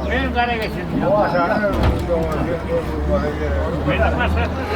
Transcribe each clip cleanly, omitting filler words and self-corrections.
Benim kara geçirdim. Benim masrafım.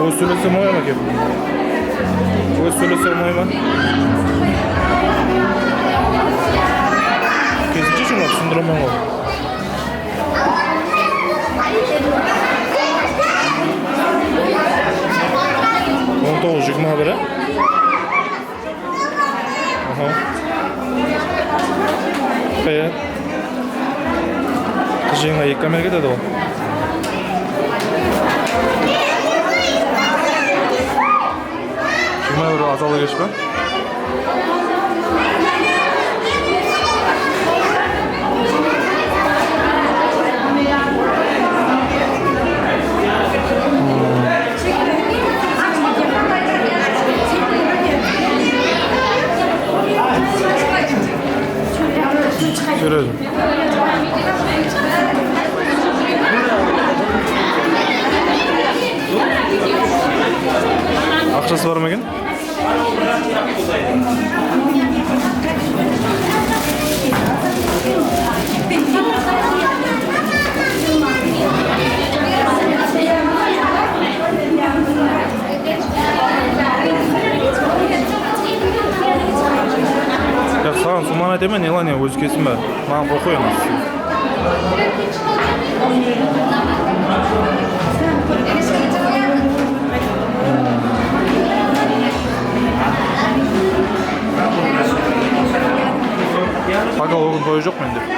Usulüsü moy mu ki? Usulüsü moy mu? Kesici şunu sındıramam o. Onu da olacak mı habere? Aha. Kaya. Kışın ayık kamerga da o. 20 euro azalı geçme. Görelim. Akşası var mı gün? Ya sağ ol, sumana deme ne lan ya, özü kesin ben. Bana kokuyor nasıl? Aga oğlum koyacak mı şimdi?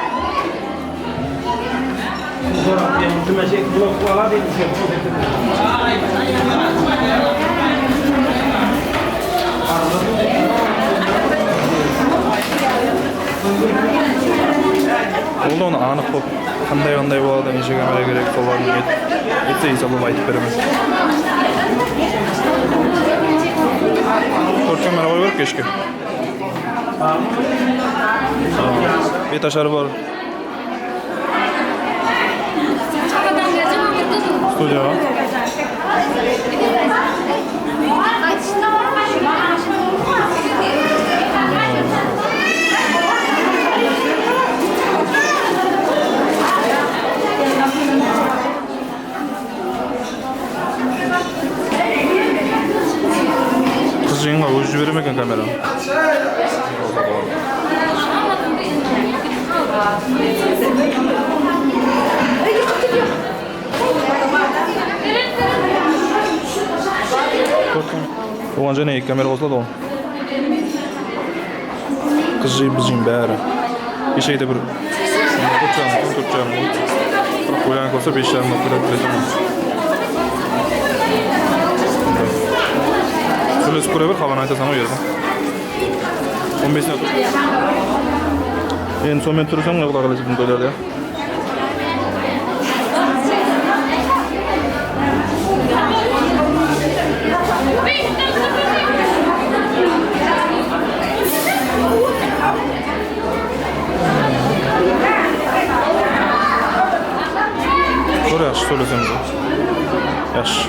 Oldu onu anıq bol. Qanday болады, nece kamera gerek, solarını etse hesabı aytip beremez. 4 kamera var berk keşke. Bir taşarı var. Studio var. Kızcığın var, ucu veremeken kamera. Oğanca ne? Kamera olsa da o. Kızcığın bızcığın bari. Bir şeyde bir... Tutacağım. Koyan olsa 5 yarım metre. Şöyle skora bir havan aytasam o yerine. 15 ne otur. En son ben turursam ne kadar kalacak bunu doylarda ya. Doğru yaş, söylesem de. Yaş.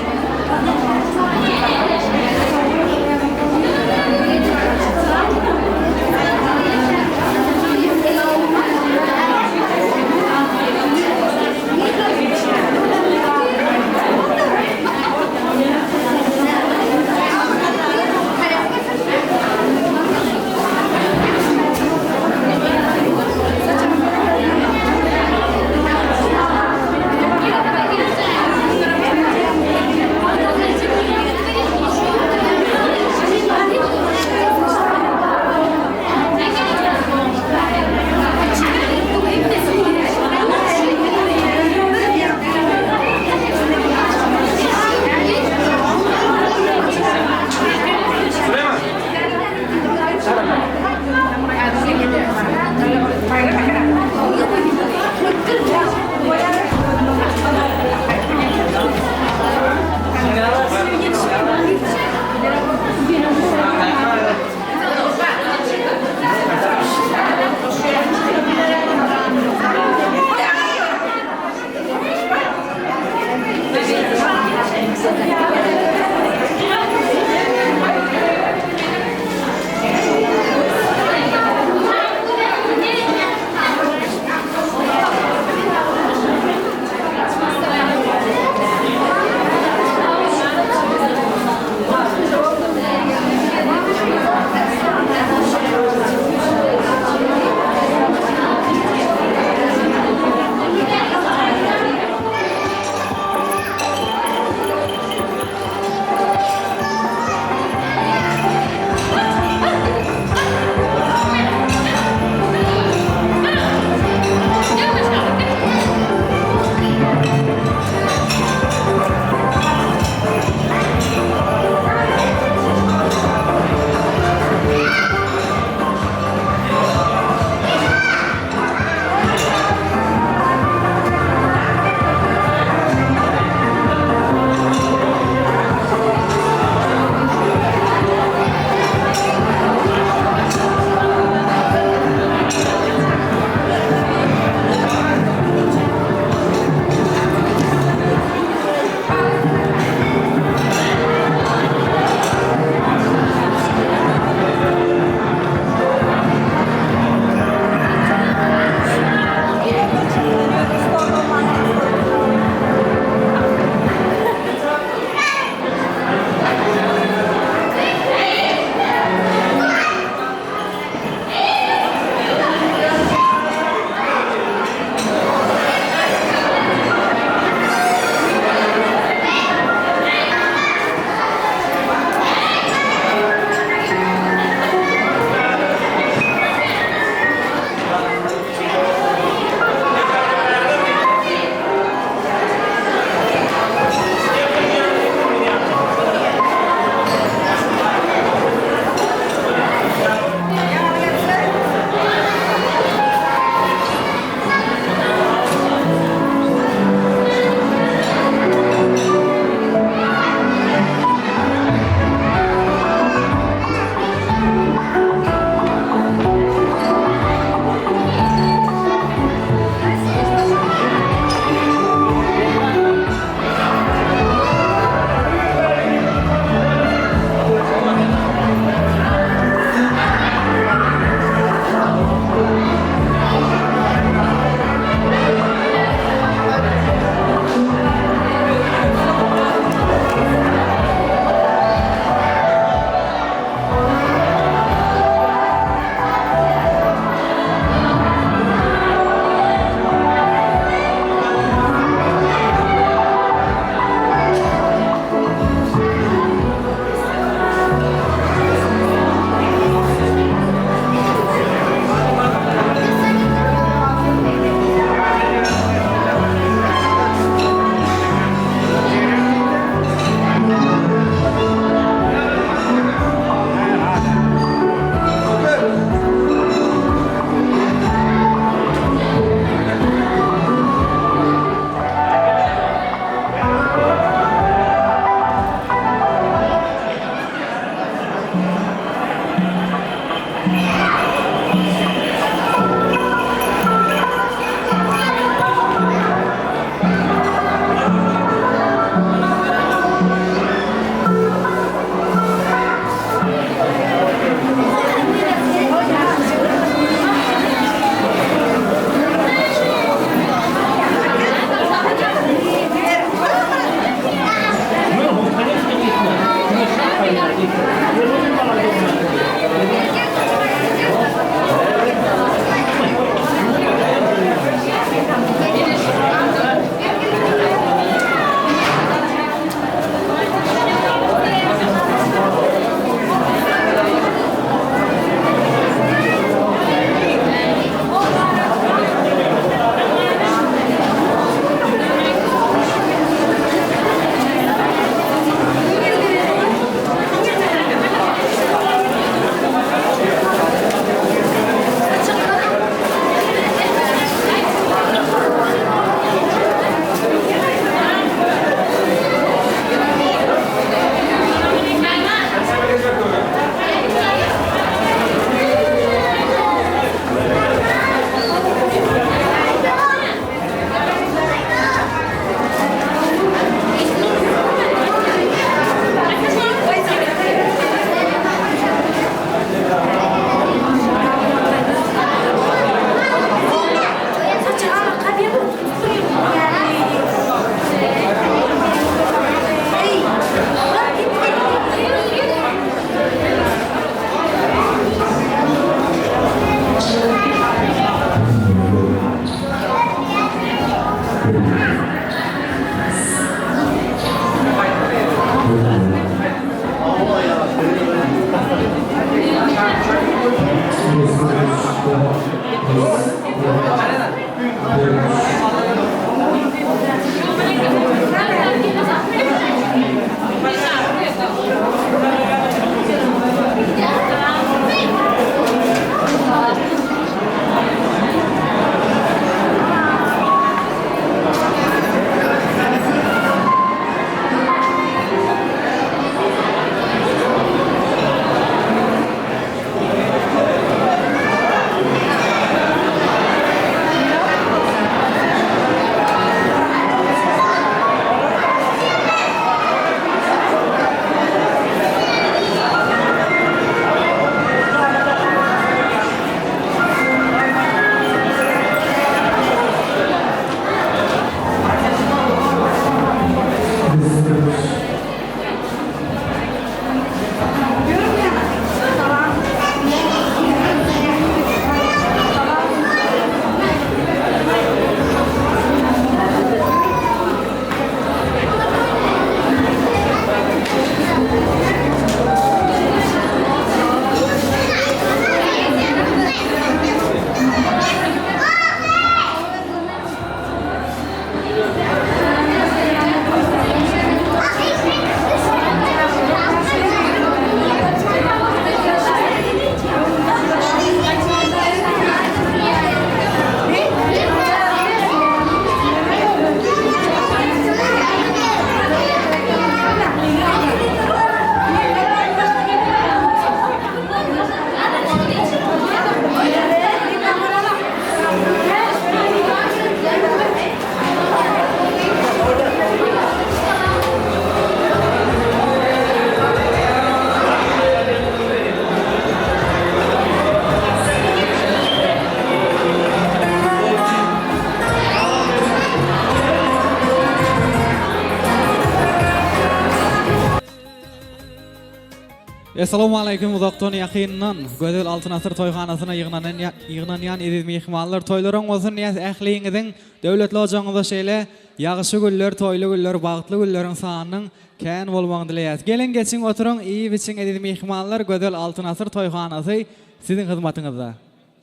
Assalamu alaykum uzaktan yakından. Gözel Altın Asır toyxanasyna ýygnanan ediz mehmanlar toylaryň bolsun näs ähliňizin döwletli ojagyňyza şeýle ýagyşy güller, toyly güller, bagtly gülleriň sanynyň kän bolmagyny dileýäs. Gelen geçiň oturuň iyi biçiň ediz mehmanlar Gözel Altın Asır toyxanasy siziň hyzmatyňyzda.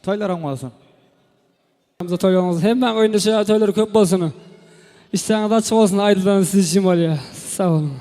Toylaryň bolsun. Hamza toylaryňyz hemme oýundaşa toylary köp bolsun. İşleňiz açyk bolsun, aýdylan siz üçin bolýar. Sag olun.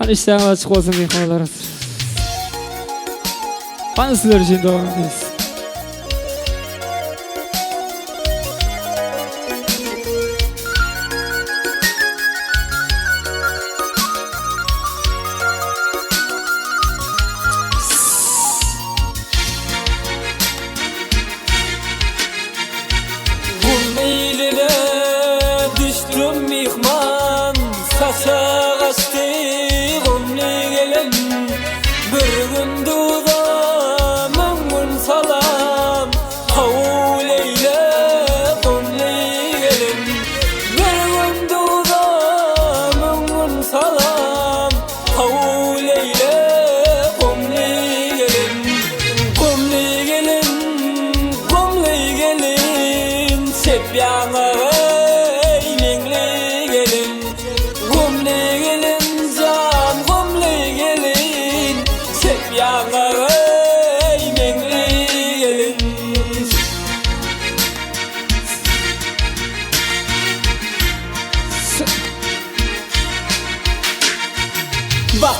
İşleňiz açyk bolsun mehmanlar. Bana sizler üçin dua ederiz.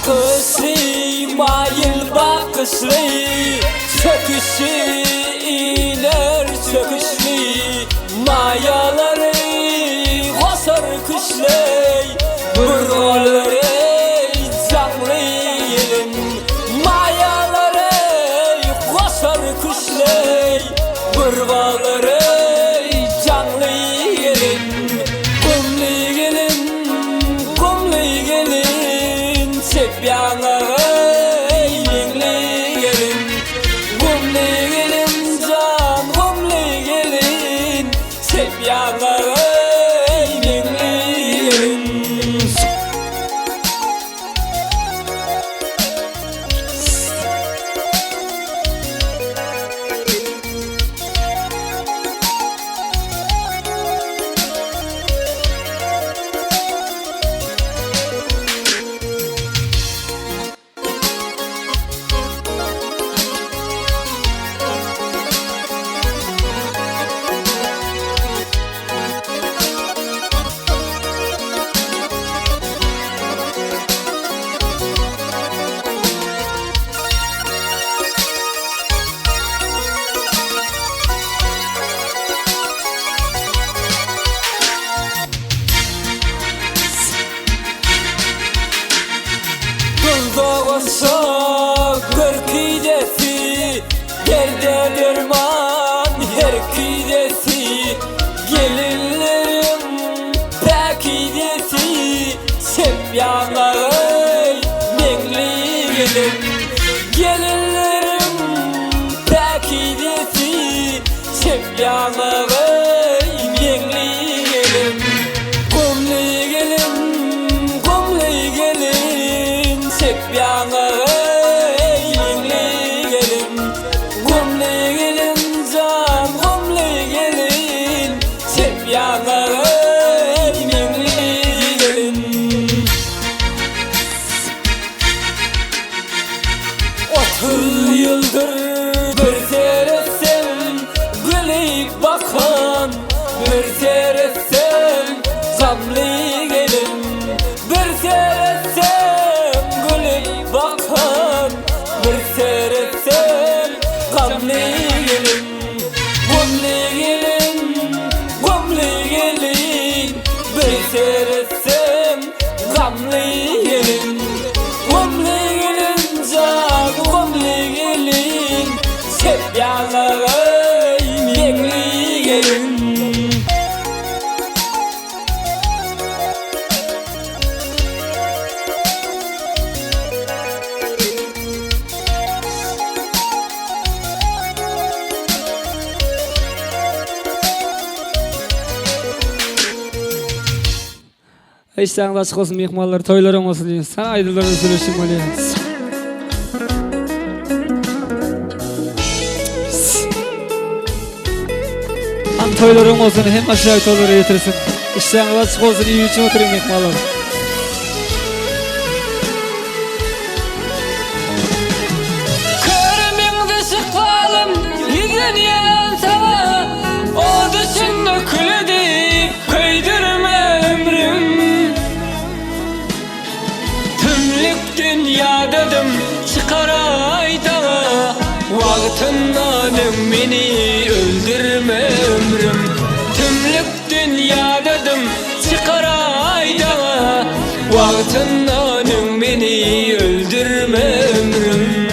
bakışlı, mayıl bakışlı, söküşü iner söküşlü, mayaları hasar kışlay, burgaları canlı yelim, mayaları hasar kışlay, burgaları canlı yelim. Kumli gelin, sepyana yengli gelin. Kumli gelin can, kumli gelin, sepyana yengli gelin. Doğusa kırkidesi, derde derman her kidesi. Gelinlerim pekidesi, sepyana mengli gelin. Gelinlerim pekidesi, sepyana mengli gelin. Kumli gelin, sepyana yengli gelin. Kumli gelin can, kumli gelin, sepyana yengli gelin. 30 yıldır bir seyretsen, gülüp bakan bir seyretsen, zamlı gelin. Bir seyretsen gülüp bakan, bir seyretsen gamlı gelin. Gümlü gelin, bir seyretsen gamlı gelin. Gümlü gelin can, gümlü gelin, sepyana yengli gelin. İşten açık olsun, mehmanlar, toylarım olsun diye. Sana aydınlarını söyleşim oluyor. Hem toylarım olsun, hem aşağı toyları getirsin. İşten açık olsun, iyi için oturayım mehmanlar. Körümüngde sıkvalım, yüzün yan sana, o dışında küledi, köydürme ömrüm. Tümlük dünyadadım, çıkar aydağa, vaktinden beni öldürme ömrüm. Tümlük dünyadadım, çıkar aydağa, vaktinden beni öldürme ömrüm.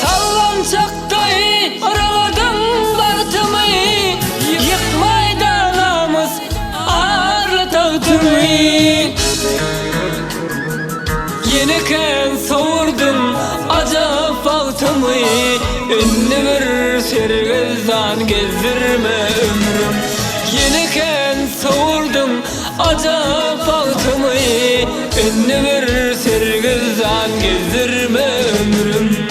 Sallançaktay araladım bartımı, yıkmayda namus ağırlı tahtımı. Yeniken soğurdum acap altımı, ünlü bir sergizdan gezdirme ömrüm. Yeniken soğurdum acap altımı, ünlü bir sergizdan gezdirme ömrüm.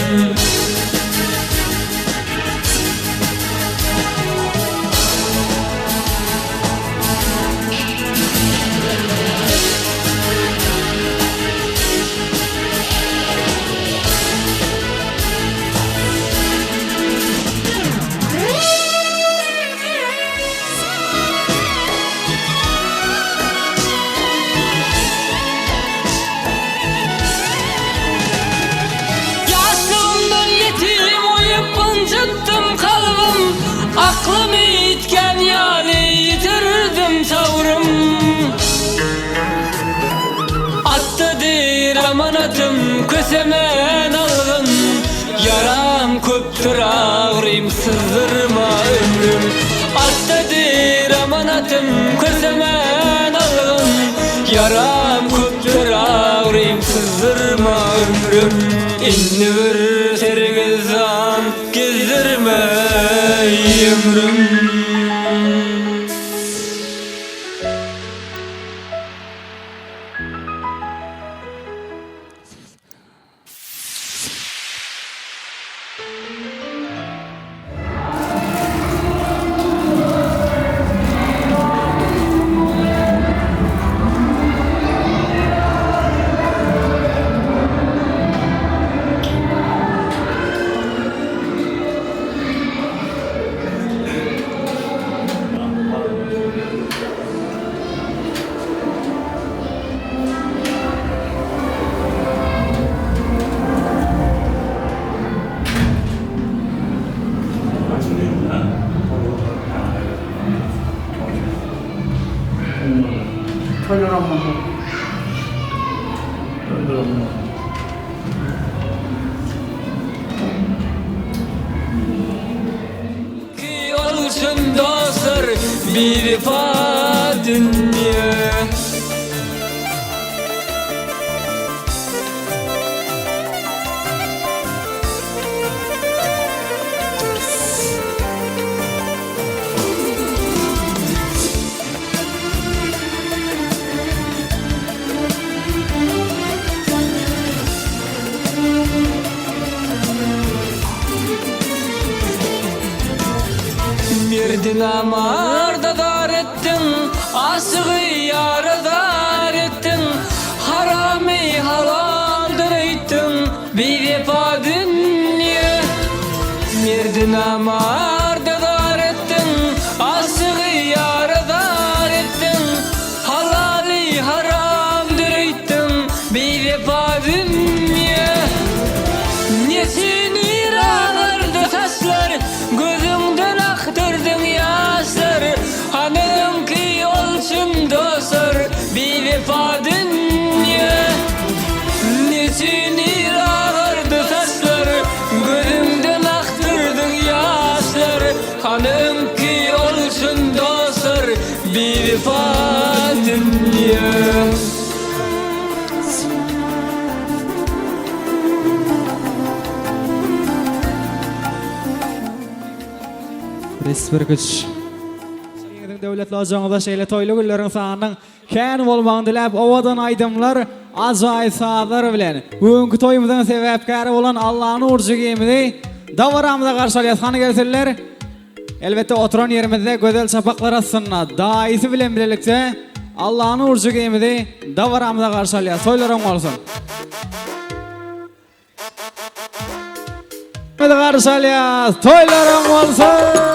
aklım yitken yani yitirdim savrum. Attadır amanatım kösemen algın, yaram köptür ağrıyım sızdırma ömrüm. Attadır amanatım kösemen algın, yaram köptür ağrıyım sızdırma ömrüm. İnni bir sergizan gezdirme ömrüm. Ki olsun dostlar bir defa dünya. Mirdin amarda dar ettin, asığı yara dar ettin, harami halaldır ettin, bir defa dünya. Mirdin amarda dar ettin, asığı yara dar ettin, halali haramdır ettin, bir defa dünya. Nesin irağırdı taslar, gözümden aktırdın yaşlar, hanım ki olsun dostlar bir defa dünya. Nesin irağırdı taslar, gözümden aktırdın yaşlar, hanım ki olsun dostlar bir defa dünya. Resbergich. Şeýlerin döwletli ajaňyza şeýle toýly günleriň sanynyň kän bolmagyny dilep owadan aýdymlar ajaýyp saatlar bilen. Bugünkü toýumyzyň sebäpkäri bolan Allahyň urjy gemini dawaramyza garşalyas hany gelseler. Elbette oturan yerimizde gözel çapaklar aslında daýysy bilen birlikde Allahyň urjy gemini dawaramyza garşalyas toýlaryň bolsun. Hadi garşalyas toýlaryň bolsun.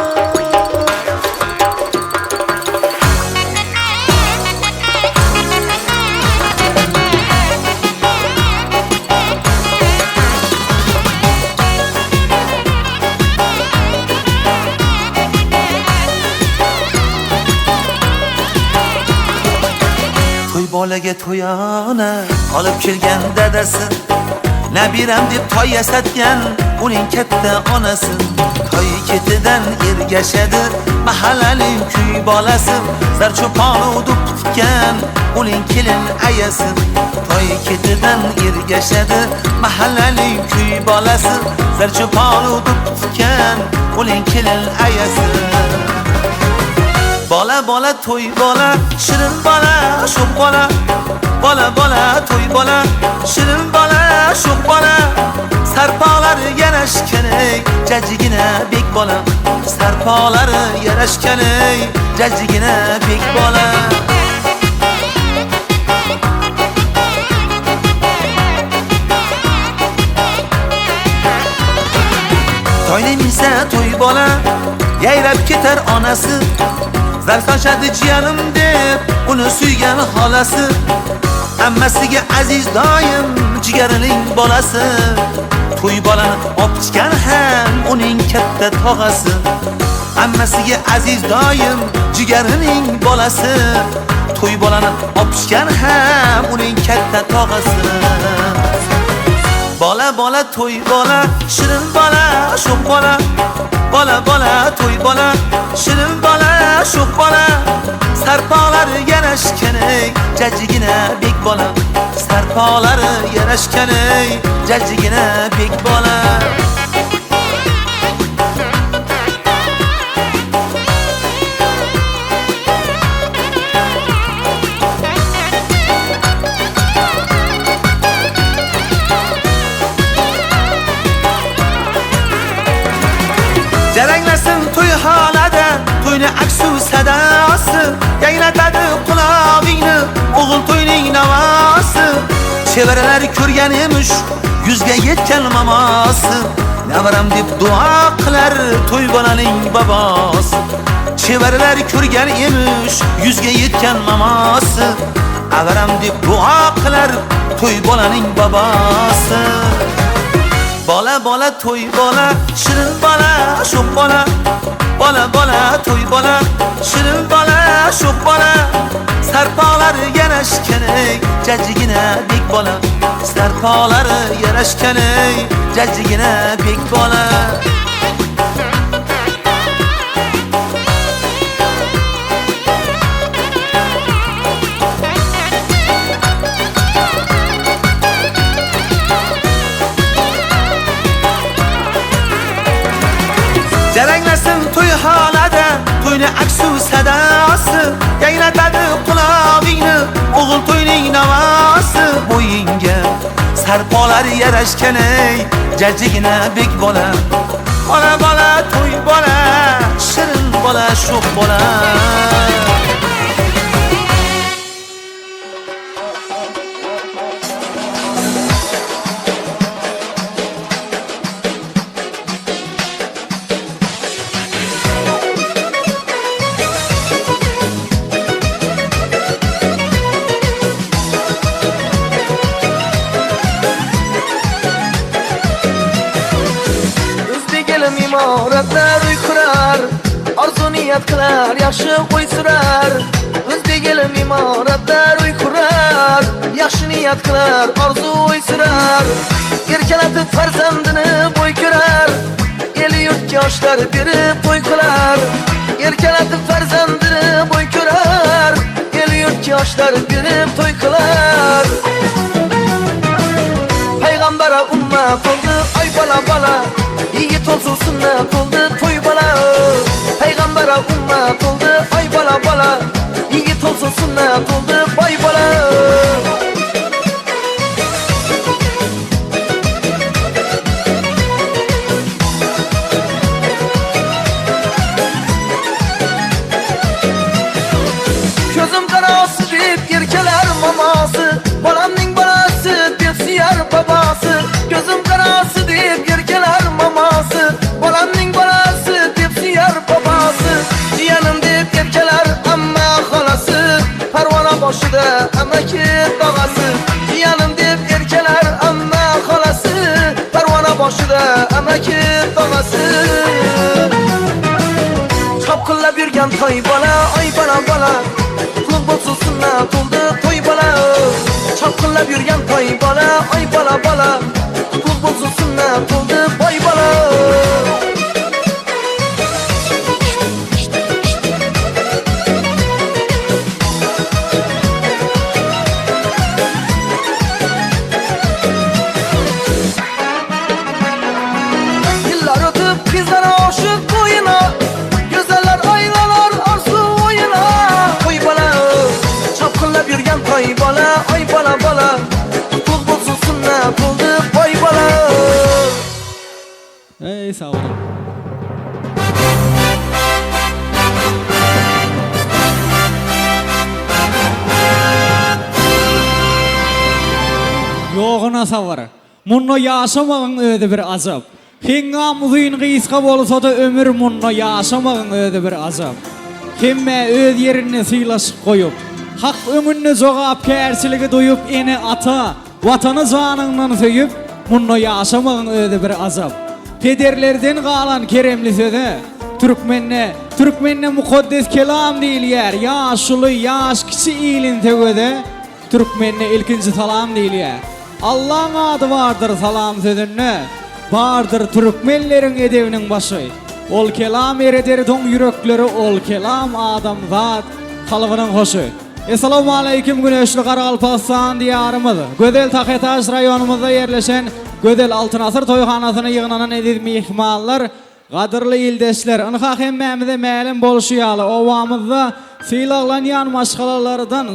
Bolaga to'yona olib kelgan dadasi, nabiram deb toy yasatgan uning katta onasi. Toy ketidan ergashadi mahallaning kuy bolasi, zarcho'pon udib tutgan uning kelin ayasi. Toy ketidan ergashadi mahallaning kuy bolasi, zarcho'pon udib tutgan uning kelin ayasi. Bola bola to'y bola, shirin bola, sho'x bola. Bola bola to'y bola, shirin bola, sho'x bola. Sarpolari yarashgan ey, jajjigina bek bola. Sarpolari yarashgan ey, jajjigina bek bola. Toyni minsa to'y bola, yayrab ketar onasi. Zarsochadi jiyanim deb uni suygan xolasi. Ammasiga aziz doim jigarining bolasi. To'y bolani opchigan ham uning katta tog'asi. hammasiga aziz doim jigarining bolasi. To'y bolani opishgan ham uning katta tog'asi. Bola bola to'y bola, shirin bola, sho'x bola. Bola bola to'y bola, shirin bola, sho'x bola. Sarpolari yarashgan ey, jajjigina bek bola. Sarpolari yarashgan ey, jajjigina bek bola. Jaranglasin to'y holada, to'yni aksu sadosi. Yanglatadi qulog'ingni o'g'il to'yning navosi. Chevaralar ko'rgan emish, yuzga yetgan mamosi. Navaram deb duo qilar to'y bolaning bobosi. Chevaralar ko'rgan emish, yuzga yetgan mamosi. Avaram deb duo qilar to'y bolaning bobosi. Bola bola to'y bola, shirin bola, sho'x bola. Bola bola to'y bola, shirin bola, sho'x bola. Sarpolari yarashgan ey, jajjigina bek bola. Sarpolari yarashgan ey, jajjigina bek bola. Jaranglasin to'y holada, to'yni aksu sadosi. Yanglatadi qulog'ingni o'g'il to'yning navosi. Bo'yinga sarpolari yarashgan ey, jajjigina bek bola. Bola bola to'y bola, shirin bola, sho'x bola. imoratlar uy qurar, orzu niyat qilar, yaxshi uy surar. O'zbek elim imoratlar uy qurar, yaxshi niyat qilar, orzu uy surar. Erkalatib farzandini bo'y ko'rar, el yurtga yoshlar berib to'y qilar. Erkalatib farzandini bo'y ko'rar, el yurtga yoshlar berib to'y qilar. Payg'ambara ummat oldu ay bala bala, yigit olsun sünnet oldu to'y bala. Payg'ambara ummat oldu ay bala bala, yigit olsun sünnet oldu bay bala. Gözüm karası deyip yerkeler maması, balamning balası deb suyar babası. Gözüm karası deyip yerkeler maması, balamning balası deb suyar babası. Jiyanim deb yerkeler amma xolasi, parvona boshida amaki tog'asi. Jiyanim deb yerkeler amma xolasi, parvona boshida amaki tog'asi. Çapqillab yurgan to'y bola, ay bola bola, qutlug' bo'lsin sunnat oldu to'y bola. Çapqillab yurgan to'y bola, ay bola bola, qutlug' bo'lsin sunnat oldu boy bola. Yıllar ötüp bizler aşık koyuna, güzeller aynalar arzu oyuna. Toy bola, çapqillab yurgan toy bola, ay bola bola, qutlug' bo'lsin sunnat oldu boy bola. Ey sağ olun. Yoğuna savar. Munno yaşamağın öde bir azap. Hinga muzin gıyska bolsa da ömür munno yaşamağın öde bir azap. Himme öz yerini sıylaşıp koyup, hak ömününü zoğap kersiligi duyup eni ata, vatanı zanından söyüp, munno yaşamağın öde bir azap. Pederlerden kalan keremli söze, Türkmenne mukaddes kelam diýilýär. Ýaşly, ýaş kiçi ilin tegede Türkmenne ilkinji salam diýilýär. Allah'ın adı vardır salam sözünne. Bardır Türkmenlerin edebinin başı. Ol kelam ereder don yürekleri, ol kelam adam zat kalıbının hoşu. Esselamu aleyküm güneşli Qaraqalpaqstan diyarımız. Gödel Taxetaş rayonumuzda yerleşen Gödel Altınasır toyxanasına yığınanan edib mihmanlar, qadırlı ildeşler, ınxaq hemmämize məlum bolşuyalı ovamızda silahlanyan maşgalalardan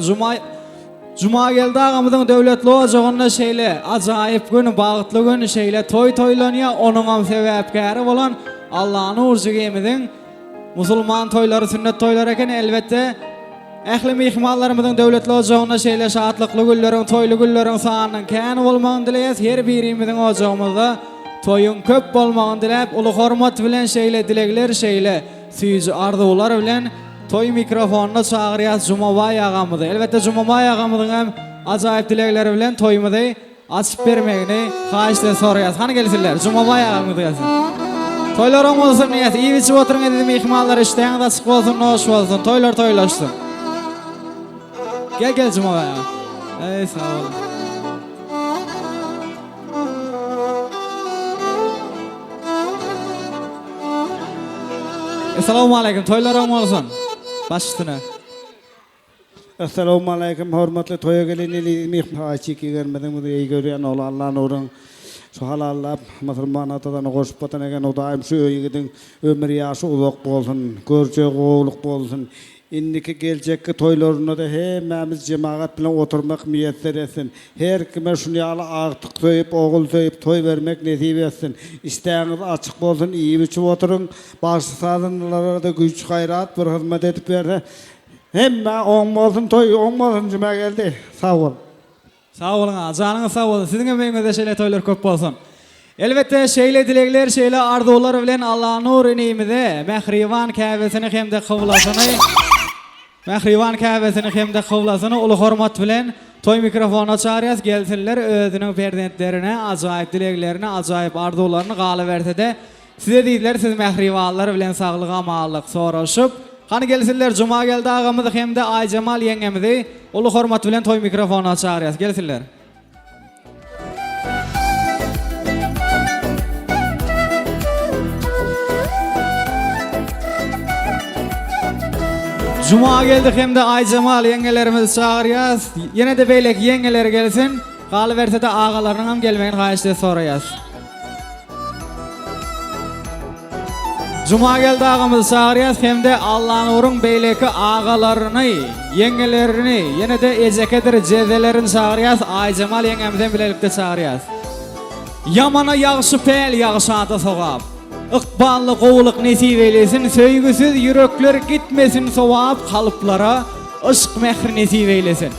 Cuma geldi ağamızın devletli ocağında şeyle acayip gün, bağıtlı gün şeyle toylanya onun sebepkari olan Allah'ın urcugimizin musulman toyları, sünnet toyları eken elbette ehli mihmallarımızın devletli ocağında şeyle şahatlıklı güllerin, toylu güllerin sağının kâni olmağını dileyiz. Her birimizin ocağımızda toyun köp olmağını dileyip ulu hormat bilen şeyle dilekler şeyle süyücü arzular bilen toy mikrofonuna çağırıyaz Cumabay ağamızı. Elbette Cumabay ağamızın hem acayip dilekleri bilen toyumuzu açıp vermeyini haişle soruyaz. Hani gelsinler Cumabay ağamızı gelsin. Toylarım olsun niyet. İyi biçip oturun edelim ihmallar işleyen de açık olsun, hoş olsun. Toylar toylaşsın. Gel Cumabay ağam. Ey sağ olun. Esselamu aleyküm. Toylarım olsun. Baş üstüne. Assalamu alaikum hormatly toya gelenili mihmaçı ki görmeden bu iyi görüyen ol Allah'ın orun şu halalla musulman atadan goşup batan egen o daim şu ýigidin ömür ýaşy uzak bolsun, görje goýluk bolsun. Indiki geljekki toylaryna da hemmämiz jemaat bilen oturmak miýetler etsin. Her kime şunu ýaly agtyk söýüp, ogul söýüp toy bermek nesip etsin. İsteğiniz açyk bolsun, iyi biçip oturun. Başly sazynlara da güç hayrat bir hyzmat edip berse hemme on bolsun toy, on bolsun juma geldi. Sağ ol. Sağ olun ağa, canınız sağ olun. Sizin emeğinizde şeyle toylar köp bolsun. Elbette şeyle dilekler, şeyle arzular bilen Allah'ın nur ineyimize Mehrivan Käbesini hemde kıvlasını ulu hormat bilen toy mikrofona çağırıyaz gelsinler özünün perdentlerine, acayip dileklerine, acayip arzularını galıverse de size deydiler siz mehrivanlar bilen sağlığa mağallık soraşıp hani gelsinler Cuma geldi ağamızı hem de Aycemal yengemizi ulu hormat bilen toy mikrofona çağırıyaz gelsinler. Cuma geldik hem de Aycemal yengelerimizi çağırıyaz. Yine de beylek yengeler gelsin. Kalıverse de ağalarının hem gelmeyin haişte sorayız. Cuma geldi ağamızı çağırıyaz hem de Allah'ın orun beyleki ağalarını, yengelerini, yine de ecekedir cezelerini çağırıyaz. Aycemal yengemizden bilelikte çağırıyaz. Yamana yağışı pel yağışı ata soğab. Iqballı qowluk nesip eylesin, söýgüsüz yürekler gitmesin sowap kalıplara, ışk mehr nesip eylesin.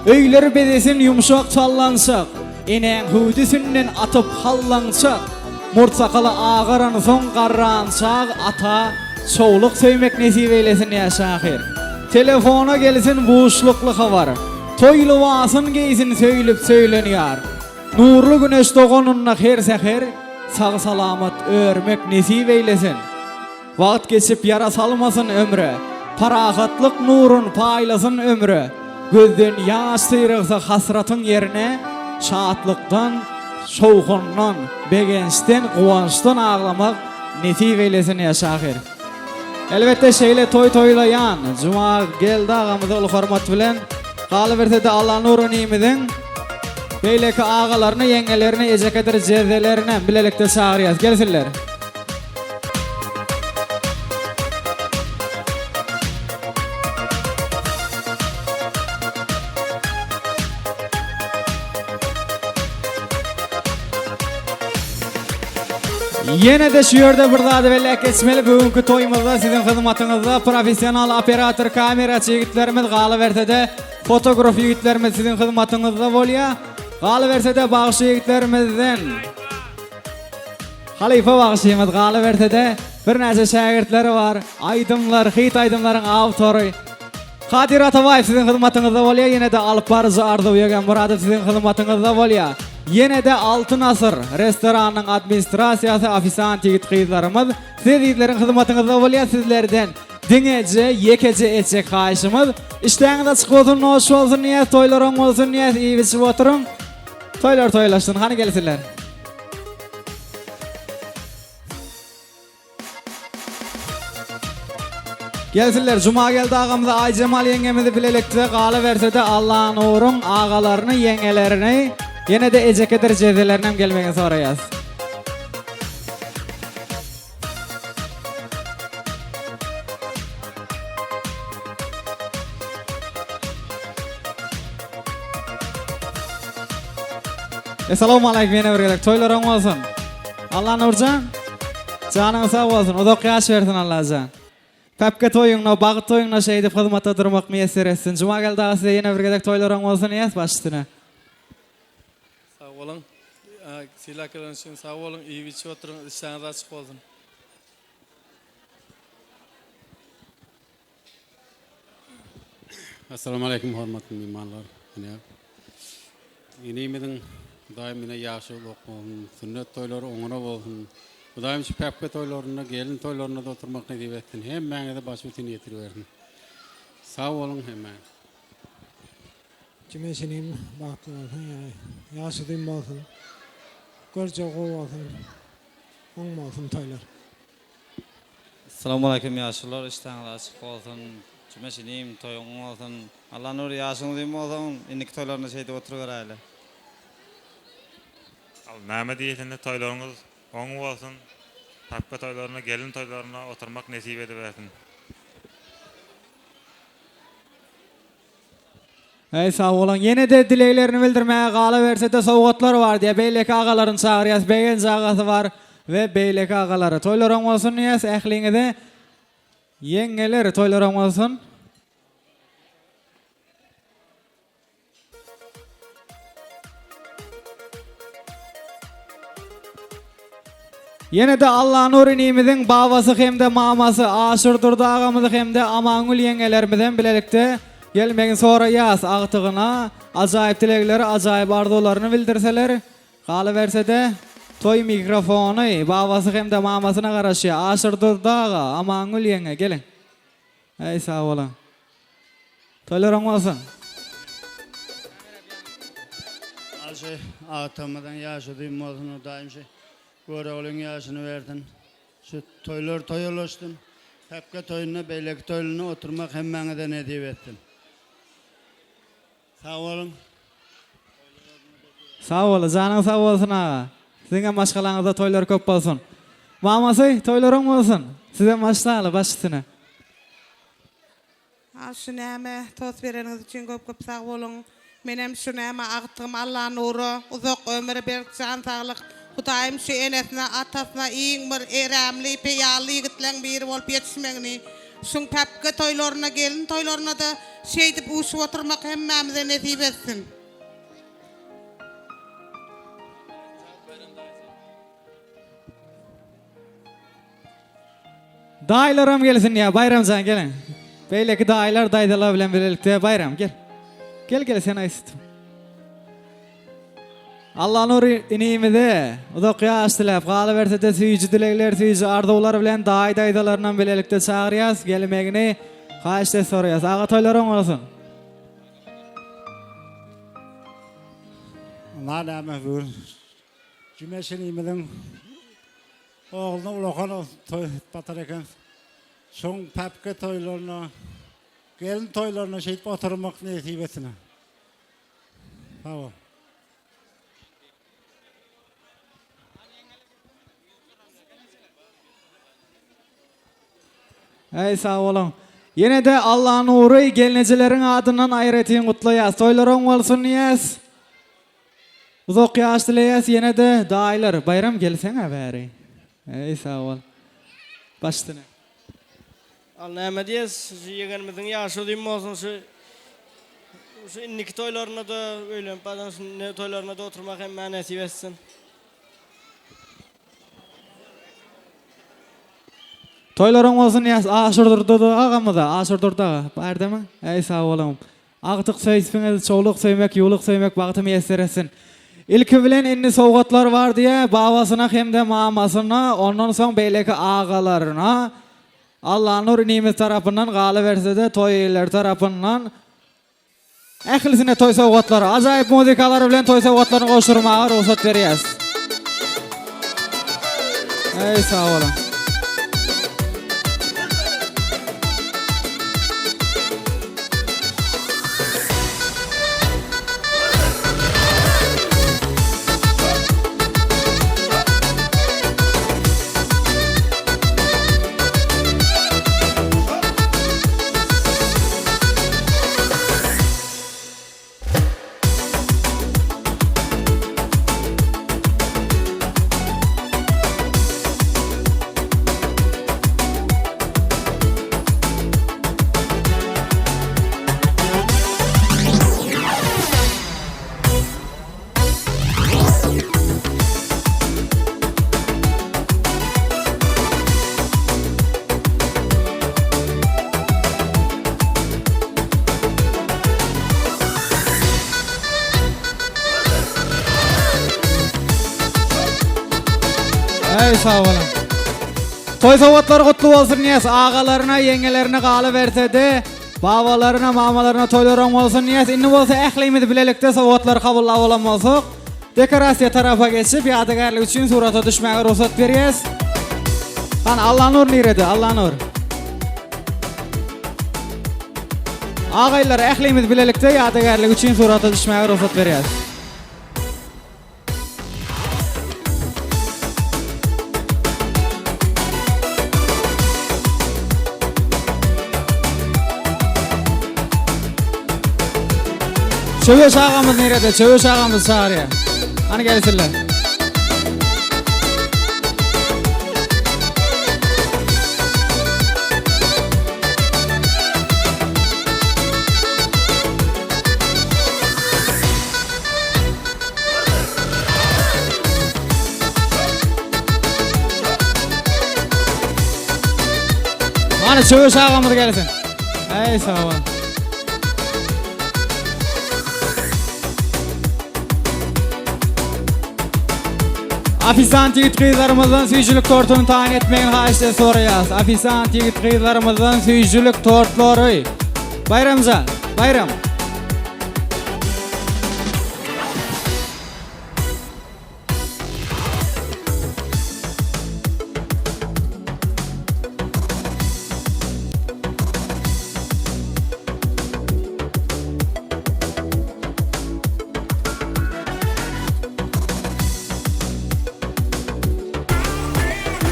Öýleri bedesin yumşak çallansak, enen hüdüsünden atıp hallansak, murtsakalı ağaran son qarransak, ata soğluk söýmek nesip eylesin ya şahir. Telefona gelsin buuşluklu havar, toylu vasın geysin söýlüp söýlenýär. Nurlu güneş doğanunna her seher, sağ salamat örmek nesip eylesin. Vaqt geçip yara salmasın ömrü. Parahatlık nurun paylasın ömrü. Gözden yaş sıyrılsa hasratın yerine şahatlıktan, şovğundan, begençten, kuvançtan ağlamak nesip eylesin ya şahir. Elbette şeyle toylayan Cuma geldi ağamızı ulu hormat bilen kalıverse de Allah nurun imidin beyleki ağalarını, yengelerini, ecekedir cezelerini bilelikte çağırıyaz. Gelsinler. Yine de şu yerde burada da belli geçmeli bugünkü toyumuzda sizin hizmatınızda profesyonel operatör kameraçı yigitlerimiz kalıverse de fotoğraf yigitlerimiz sizin hizmatınızda bolya. Galıverse de bağışı yigitlerimizden Halife bağışıyımız galıverse de bir nece şagirtleri var. Aydımlar, hit aydımların avtoru Kadir Atabayev sizin hizmatınızda bolya. Yine de Alparızı Arda Uyagan Muradov sizin hizmatınızda bolya. Yine de Altın Asır restoranının administrasiyası ofisant yigit kıyızlarımız sizlerin hizmetinize bolýar sizlerden diňeje, yekeje etjek haýyşymyz. İşleňiz açyk bolsun, hoş bolsun, niýet toýlaryň bolsun, niýet iyi biçip oturuň. Toýlar toýlaşsyn, hany gelsinler. Gelsinler, Cuma geldi ağamızı Ay Cemal yengemizi bilelekte gala verse de Allah'ın uğrun ağalarını, yengelerini yine de ecekedir cezelerine gelmeye sorayız. Esselamu aleyküm yine birgelik. Toylarım olsun. Allah'ın uğurcan. Canın sağ olsun. O da kıyaş versin Allah'can. Pepke toyuňna, bagyt toyuňna şeýdip hyzmatda durmak meýesser etsin. Juma geldi size yine birgelik toylaryň bolsun ýes başystyna. Sağ olun. Silakalar için sağ olun. İyi biçip oturun. İşleriniz açık olsun. Assalamu alaikum hormatly mehmanlar. Ýene daim yine ýaşylyk bolsun, sünnet toýlary oňuna bolsun. Daim şu pepke toýlaryna, gelin toýlaryna da oturmak nädip ettin. Hemmäňe de baş bütün ýetirip bersin. Sağ olun hemmäňe. Cümleşinim baktı olsun yani. Yaşadığım olsun. Görce kov olsun. On olsun toylar. Assalamu alaikum yaşlılar. İşten açık olsun. Cümleşinim toyun olsun. Allah nur yaşınızım olsun. İndik toylarına şeyde oturuver aile. Näme diýetinde toýlaryňyz oň bolsun. Tapka toýlaryna, gelin toýlaryna oturmak nesip edip bersin. Hey sağ olun. Yine de dileklerini bildirmeye gala verse de sowgatlar var diye beylek ağaların çağırıyas. Beýen jagası var ve beylek ağaları. Toýlaryň bolsun ýes ähliňizde. Yengeler toýlaryň bolsun. Yine de Allah'ın urinimizin babası hem de maması aşırdır dağımızı hem de amangul yengelerimizden bilelikte gelmeyin sonra yaz ağıtığına acayip dilekleri acayip arzularını bildirseler kalı verse de toy mikrofonu babası hem de mamasına karşı aşırdır dağı amangul yenge gelin. Ey sağ olun. Toylarım olsun. Aşı ağıtamadan yaşadığım olsun o daim Göre olun yaşını verdin. Şu toylar toyulaştın. Hepke toyuna, beylek toyuna oturmak hemmeňe de nedip ettin. Sağ olun. Sağ olun, canın sağ olsun ağa. Size maşgalanızda toylar köp bolsun. Mamasy, toylaryň bolsun. Size maşgaly başysyna. Şu näme tos bereniz üçin köp sağ olun. Menem şu näme agtym Allah'ın nuru, uzak ömür berip can sağlyk. Hudayım şu enesine, atasına iyiň bir erämli, peýally ýigitleň biri bolup ýetişmegini, şuň pepke toýlaryna, gelin toýlaryna da şeýdip uşup oturmak hemmämize nesip etsin. Daýlaram gelsin ya, Bayramjan gelin. Beýleki daýlar daýdalar bilen birlikde Bayram gel. Gel sen aýsyt. Allah nur inimide, oda kıyaş dilep, galı verse de süýüji dilekler, süýüji arzuwlar bilen daýdalaryndan bilelikde çağırýas, gelmegini haýyşda soraýas. Ağa toýlaryň bolsun. Näme bur? Cümleşinimiň oğluny ulakan toy batar eken. Şoň pepke toýlaryna, gelin toýlaryna şeýdip oturmak nesip etsin. Sağ ol. Ey sağ olun. Yine de Allah'ın uğru gelinecilerin adından ayretiyin kutlayas. Toylaryň bolsun ýes. Uzak ýaş dileýäs yine de daýlar. Bayram gelseňe bäri. Ey sağ ol. Başdyna. Al näme diýes? Ýegenimiziň ýaşadym bolsun şu innik toylaryna da öýlen badan şu toylaryna da oturmak hem näsip etsin. Toylaryň bolsun ýas aşırdyrdy agamy da aşırdyrdy. Bärdemi? Ey sağ olun. Agtyk söýsüňiz, çoğluk söýmek, ýuwluk söýmek bagty meýesser etsin. İlki bilen inni sowgatlar var diye babasına hem de mamasına, ondan soň beyleki ağalarına Allah'ın nur nimet tarafından galy berse de toylar tarafından ählisine toy sowgatlary, ajaýyp muzikalar bilen toy sowgatlaryny goşurmaga ruhsat berýäs. Ey sağ olun. Ey sağ olun. Toy sowgatlar kutlu bolsun niyes. Ağalarına, yengelerine galy berse de, babalarına, mamalarına toylaryň bolsun niyes. Inni bolsa ählimiz bilelikde sowgatlar kabullap bolamazsyk. Dekorasiya tarafa geçip ýadygarlyk üçin surata düşmäge ruhsat berýäs. Kan Allah nur niredi, Allah nur. Ağaýlar ählimiz bilelikde ýadygarlyk üçin surata düşmäge ruhsat berýäs. Çöwüş ağamız nerede? Çöwüş ağamız çağırıyor. Hani gelsinler. Hani çöwüş ağamız gelsin. Ey sağ olun. Afisant yigit kızlarımızdan süýjülük tortuny taýin etmegi haýyşda soraýas. Afisant yigit kızlarımızdan süýjülük tortlary. Bayramcan, bayram.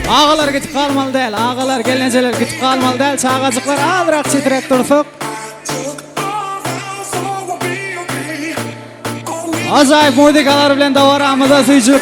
Ağalar gitip kalmalı değil, ağalar gelenceler gitip kalmalı değil, çağacıklar azırak çitirek dursak. Acayip muzikalar bilen davaramıza süýjülük.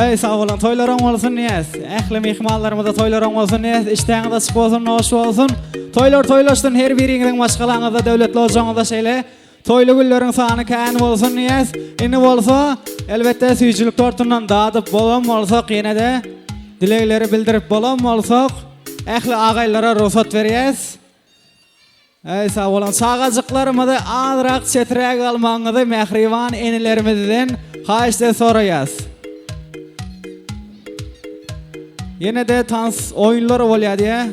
Ey sağ olun, toylaryň bolsun niyes. Ähli mehmanlarymyza toylaryň bolsun niyes. İştäňiz açyk bolsun, noş bolsun. Toylar toylaşdyn her biriňiziň başgalaňyzda döwletli ojaňyzda şeýle toyly gülleriň sany kän bolsun niyes. Inni bolsa elbetde süýjülük tortundan dadyp bolan bolsak ýene-de dilekleri bildirip bolan bolsak ähli agaýlara ruhsat berýäs. Ey sağ olun, çağajyklarymyzy azrak çetirek almaňyzy mehriban enilerimizden haýyşda soraýas. Yine de dans oyunları bolýar diye,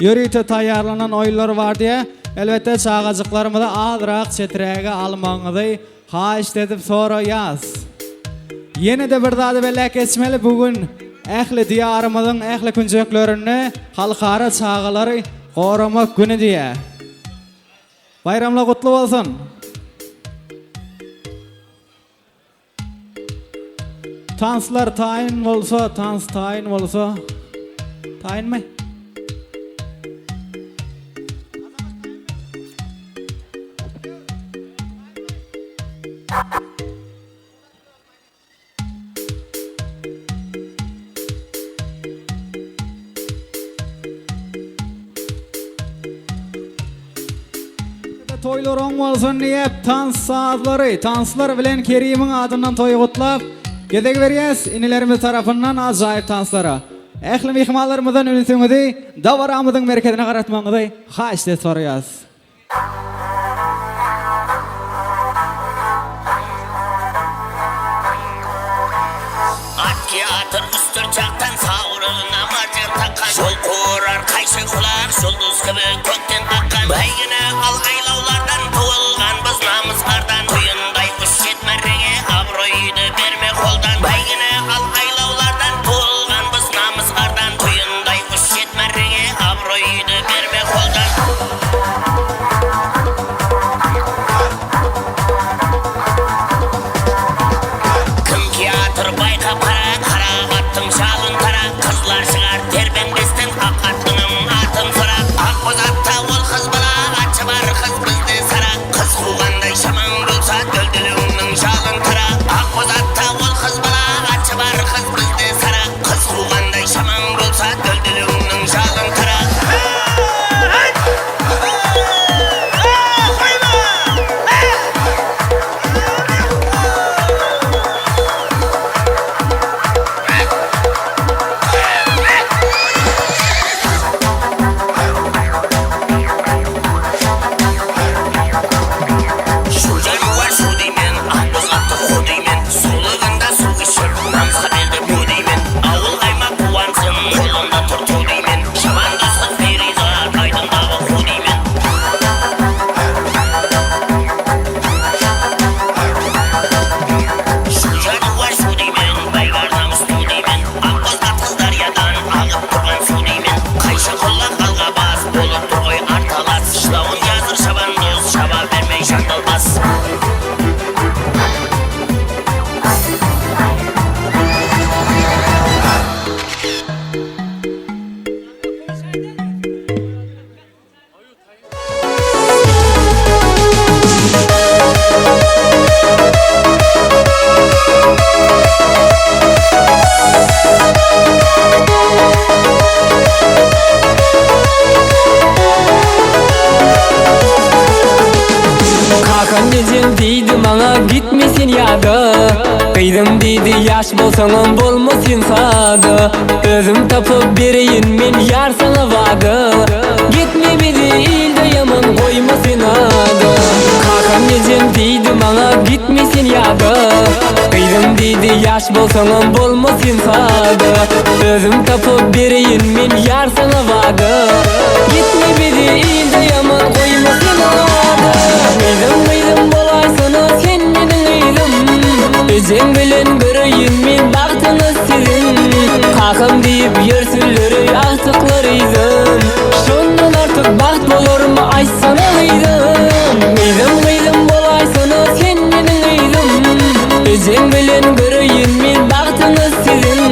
yörüte taýýarlanan oyunlar var diye Elbette çağacıklarımı da azırak çetirege almaňyzy haýyş edip soraýas. Yeni de bir zady belek geçmeli bugün ähli diyarymyzyň ähli künjeklerini halkara çağalary goramak güni diye. Bayramlar kutlu bolsun. Tanslar tayin bolsa, tans tayin bolsa. Tayin mi? Toylar oň bolsun diýip tans sazlary, tanslar bilen Kerimiň adyndan toy gutlap gedek berýäs inilerimiz tarapyndan ajaýyp tanslara. Ähli mehmanlarymyzdan ünüsüňizi dawaramyzyň merkezine garatmaňyzy haýyş edip soraýas. Atki atır üstür çaktan savrığına marcır takan Şol kurar kayşı kular şulduz gibi kökten akkan Baygına al aylavlardan tuğulgan biz namızlardan Tuyunday üç yetmerrege abroydu verme koldan Baygına al aylavlardan tuğulgan biz namızlardan Tuyunday üç yetmerrege abroydu verme koldan Kim ki atır bayka para kara attım şalın tara Kızlar çıkar terbengestin ak attının atın fıra Ak boz atta ol kız bala atçı var kız bizde sara Kız kuğanday şaman bulsa döldülüğünün şalın tara Ak boz atta ol kız bala atçı var kız bizde sara Kız kuğanday şaman bulsa döldülüğünün şalın tara Kıydım dedi yaş bolsaňam bolmasyn sada Özüm tapıp bereyin men yar sana vadı Gitme bizi ilde yaman koymasyn adı Kakam nejem dedi maňa gitmesin yadı Kıydım dedi yaş bolsaňam bolmasyn sada Özüm tapıp bereyin men yar sana vadı Gitme bizi ilde yaman koymasyn adı Kıydım bolaysana sen meniň ýylim Özüm bilen göreyim men bagtyňy sizin Kakam diýip ýörsünleri ýagtyklaryzym Şondan artyk bagt bolarmy aýtsana ýylim Ýylim bolaýsyna sen meniň ýylim Özüm bilen göreyim men bagtyňy sizin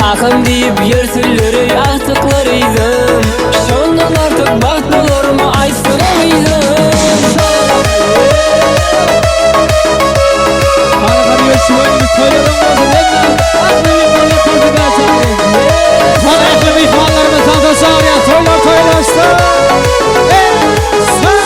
Kakam diýip ýörsünleri ýagtyklaryzym Şondan artyk bagt bolarmy aýtsana ýylim Şuayımız toylarım olsun hep Aklımı portakal çağırın Sana ekli mihmanlarımız santa çağırıyor Toylar toylaştı Sağ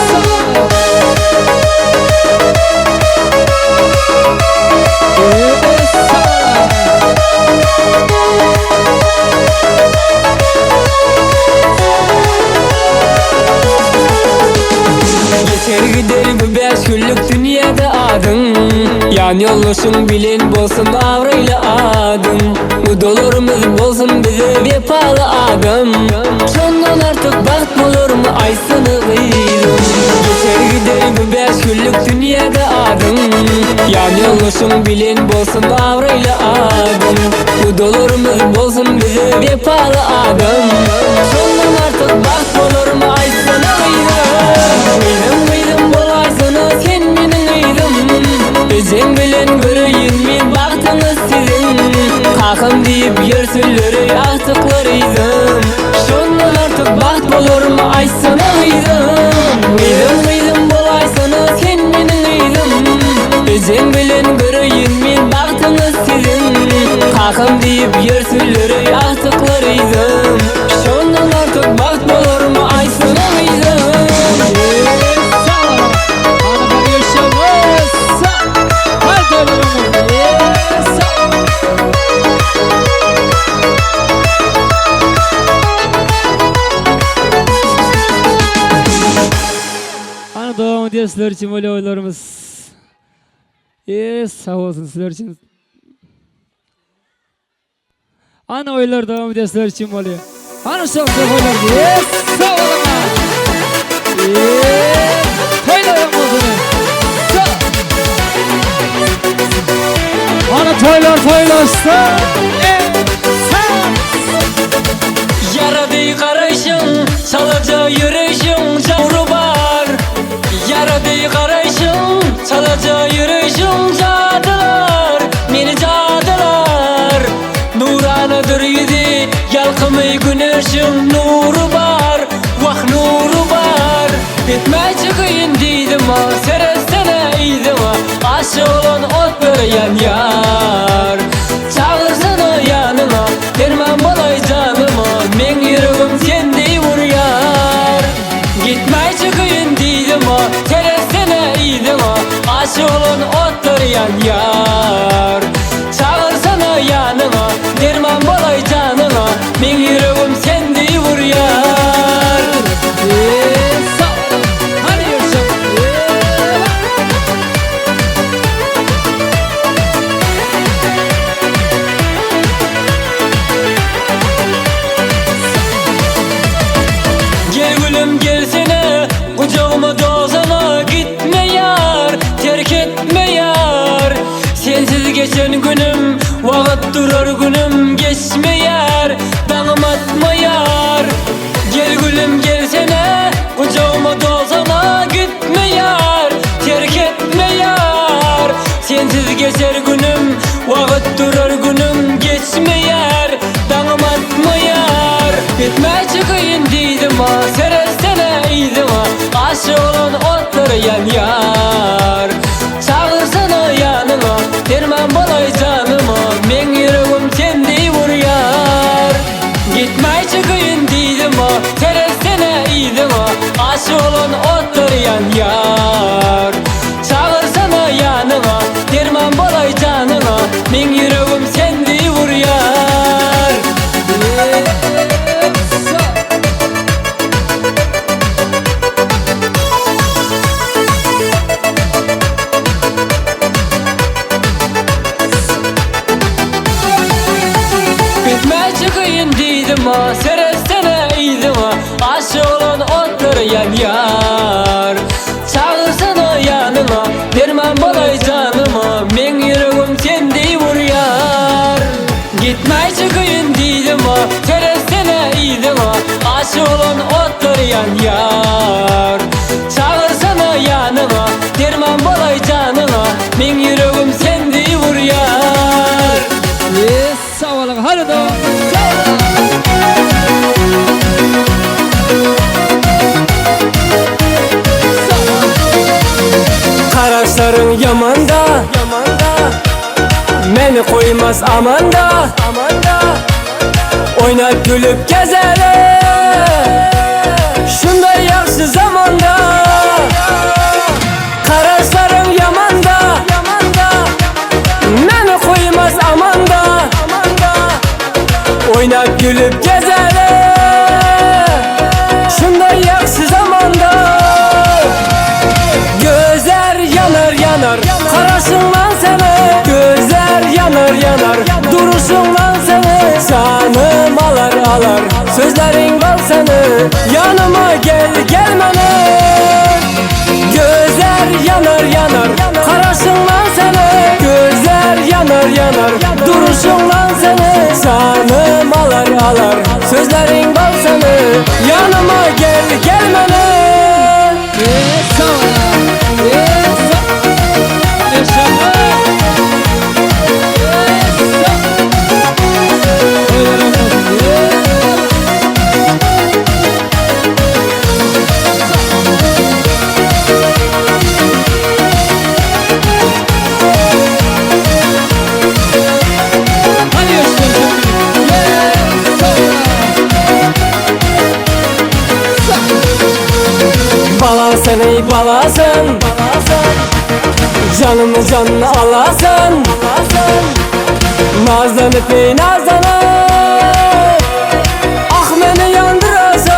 bu 5 günlük dünyada adın. Yan yoldaşın bilen bolsun avrayla adın. Mudolurumuz bolsun bize vefalı adam. Şondan artık baxt bolur mu aysını gıydım. Geçer gider bu 5 günlük dünyada adın. Yan yoldaşın bilen bolsun avrayla adın. Mudolurumuz bolsun bize vefalı adam. Şondan artık baxt bolur mu aysını gıydım. Gıydım bol aysını sen menin gıydım. Özün bilen göreyim men baktınız sizin. Kakım deyip yer sülleri artıklarıydım. Şondan artık baxt bolur mu aysını gıydım. Gıydım bol aysını sen menin gıydım. Özün bilen göreyim men baktınız sizin. Kakım deyip yer sülleri artıklarıydım. Şondan artık baxt bolur mu aysını gıydım. Ana devam ediyor sizler için böyle oylarımız. Sağ olsun sizler için. Ana oylar devam ediyor sizler için böyle. Ana çok oylar. Sağ olun. Toylayalım o zaman. Ana toylaşsa. Yaradı karışın, salacağı yürüyüşün çavru var. Yaradı karışın, salacağı yürüyüşün cadılar. Meni cadılar. Nuranadır yüzü, yalkımı güneşin nuru var. Vah nuru var. Etme çıkayın deydim ha, serestene iydim ha. Aşı olan ot vereyen yar. Çağırsana yanıma, derman bolay canıma. Men yüreğim sende vur yar. Gitmey çıkayın deydim ha, serestene iydim ha. Aşı olan ot vereyen yar. Çağırsana yanıma, derman bolay canıma. Men yüreğim sende vur yar. Gel gülüm gelsene, kucağıma dozana. Gitme yar, terk etme yar. Sensiz geçen günüm, vakit durar günüm. Geçme yar, dağım atma yar. Gel gülüm gelsene, kucağıma dozana. Gitme yar, terk etme yar. Sensiz geçer günüm, vakit durar günüm. Geçme yar, dağım atma yar. Etme çıkayın deydim ha, serestene iydim ha. Aşı olan otları yan yar. Çağırsana yanıma, derman bolay canıma. Men yüreğim sende vur yar. Gitmey çıkayın deydim ha, serestene iydim ha. Aşı olan otları yan yar. Çağırsana yanıma, derman bolay canıma. Men yüreğim sende vur yar. Gitmey çıkayın deydim ha, serestene iydim ha. Aşı olan otları yan yar. Çağırsana yanıma, derman bolay canıma. Men yüreğim sende vur yar. Gitmey çıkayın deydim ha, serestene iydim ha. Aşı olan otları yan yar. Çağırsana yanıma, derman bolay canıma. Men yüreğim sende vur yar. Sağ olun. Hadi devam. Kararların yamanda, meni koymaz amanda. Oynayıp gülüp gezelim şunday yaxşı zamanda. Kararların yamanda, meni koymaz amanda. Oynayıp gülüp gezelim şunday yaxşı zamanda. Göz yanar Karasınlan seni gözler yanar yanar Duruşunlan seni canım alar alar Sözlerin bal seni yanıma gel gelmene Gözler yanar yanar Karasınlan seni gözler yanar yanar Duruşunlan seni canım alar alar Sözlerin bal seni yanıma gel gelmene Balasın ey balasın Canımı canını alasın Nazlanıp ey nazlanıp Ah beni yandırasın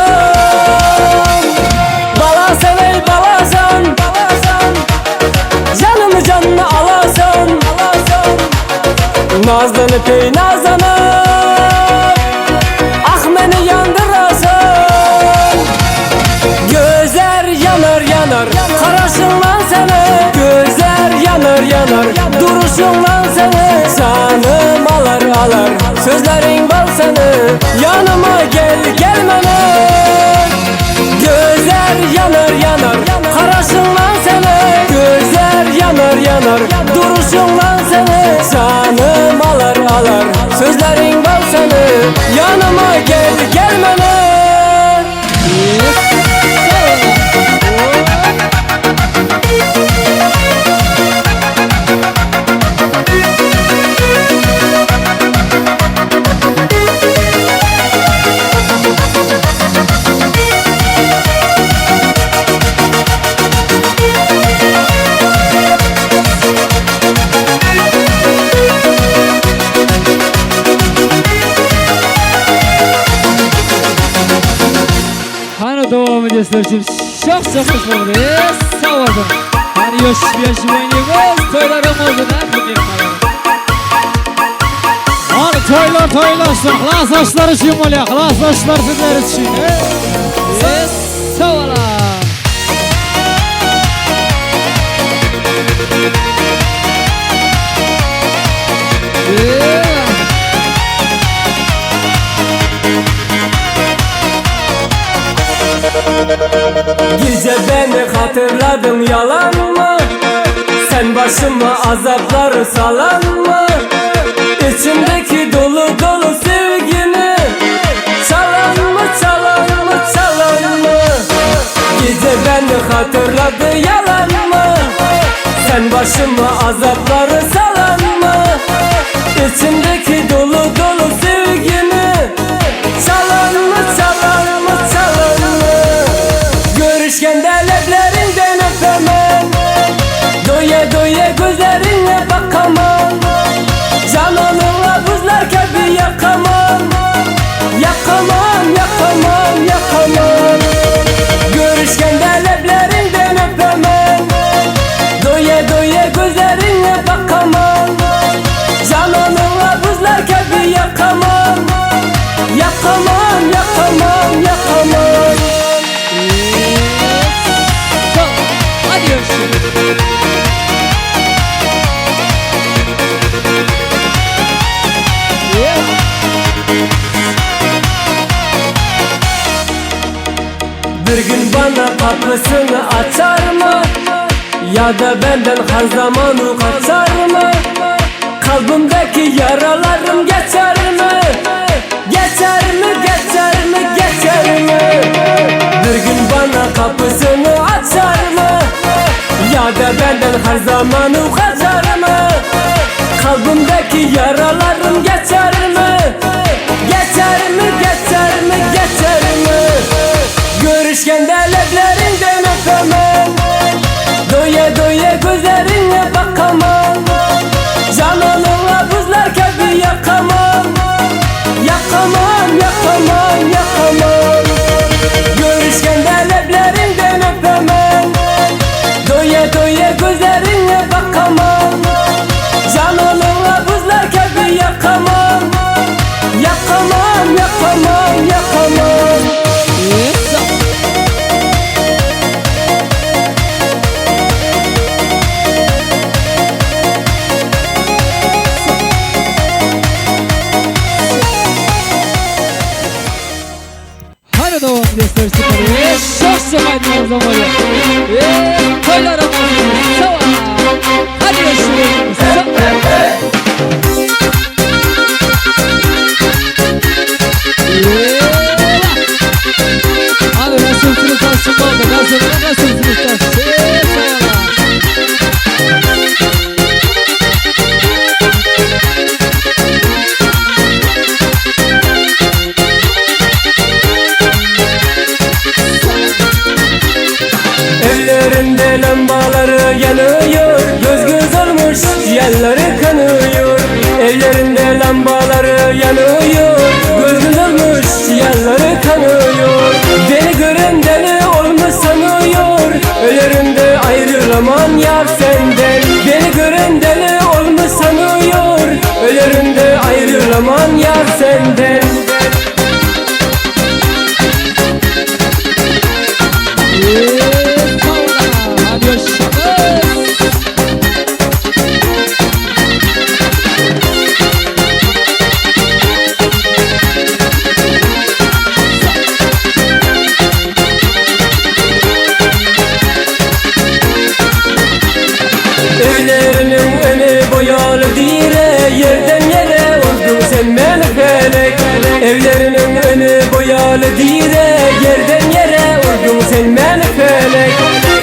Balasın ey balasın Canımı canını alasın Nazlanıp ey nazlanıp Ah beni yandırasın Gözler yanar yanar Karasınlan seni gözler yanar yanar Duruşunlan seni canım alar alar Sözlerin bal seni yanıma gel gelmene Gözler yanar yanar Karasınlan seni gözler yanar yanar Duruşunlan seni canım alar alar Sözlerin bal seni yanıma gel gelmene Devam ediyorlar için çok çok hoş oldu. Sağ olun. Hani yoş oynayıyoruz. Toylarım oldu da. Hani toylar toylaştır. Klas aşlar için oluyor. Klas aşlar sizler için. Sağ olun. Gece beni hatırladın yalan mı? Sen başıma azapları salan mı? İçimdeki dolu dolu sevgini çalan mı çalan mı çalan mı? Gece beni hatırladı yalan mı? Sen başıma azapları salan mı? İçimdeki dolu dolu sevgini çalan mı çalan mı çalan mı? Görüşken de leblerinden öpemem Doya doya gözlerine bakamam Cananınla buzlarken bir yakamam Yakamam yakamam yakamam Görüşken de leblerinden öpemem Doya doya gözlerine bakamam Cananınla buzlarken bir yakamam Yakamam yakamam yakamam Bir gün bana kapısını açar mı? Ya da benden her zaman kaçar mı? Kalbimdeki yaralarım geçer mi? Geçer mi, geçer mi, geçer mi? Bir gün bana kapısını açar mı? Ya da benden her zaman kaçar mı? Kalbimdeki yaralarım geçer mi? Geçer mi, geçer mi, geçer mi? Görüşken de leblerinden öpemem Doya doya gözlerine bakamam Cananınla buzlarken bir yakamam Yakamam, yakamam, yakamam Görüşken de leblerinden öpemem Doya doya gözlerine bakamam yanıyor, göz göz olmuş ciğerleri kanıyor. Evlerinde lambaları yanıyor, göz göz olmuş ciğerleri kanıyor. Beni gören deli olmuş sanıyor, ölürümde ayrılamam yar senden. Beni gören deli olmuş sanıyor, ölürümde ayrılamam yar senden. Evlerinin önü boyalı dire, yerden yere vurdun sen beni felek. Evlerinin önü boyalı dire, yerden yere vurdun sen beni felek.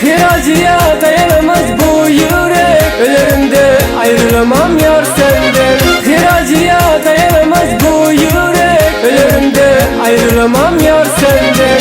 Kiracıya dayanamaz bu yürek, ölürümde ayrılamam yar senden. Kiracıya dayanamaz bu yürek, ölürümde ayrılamam yar senden.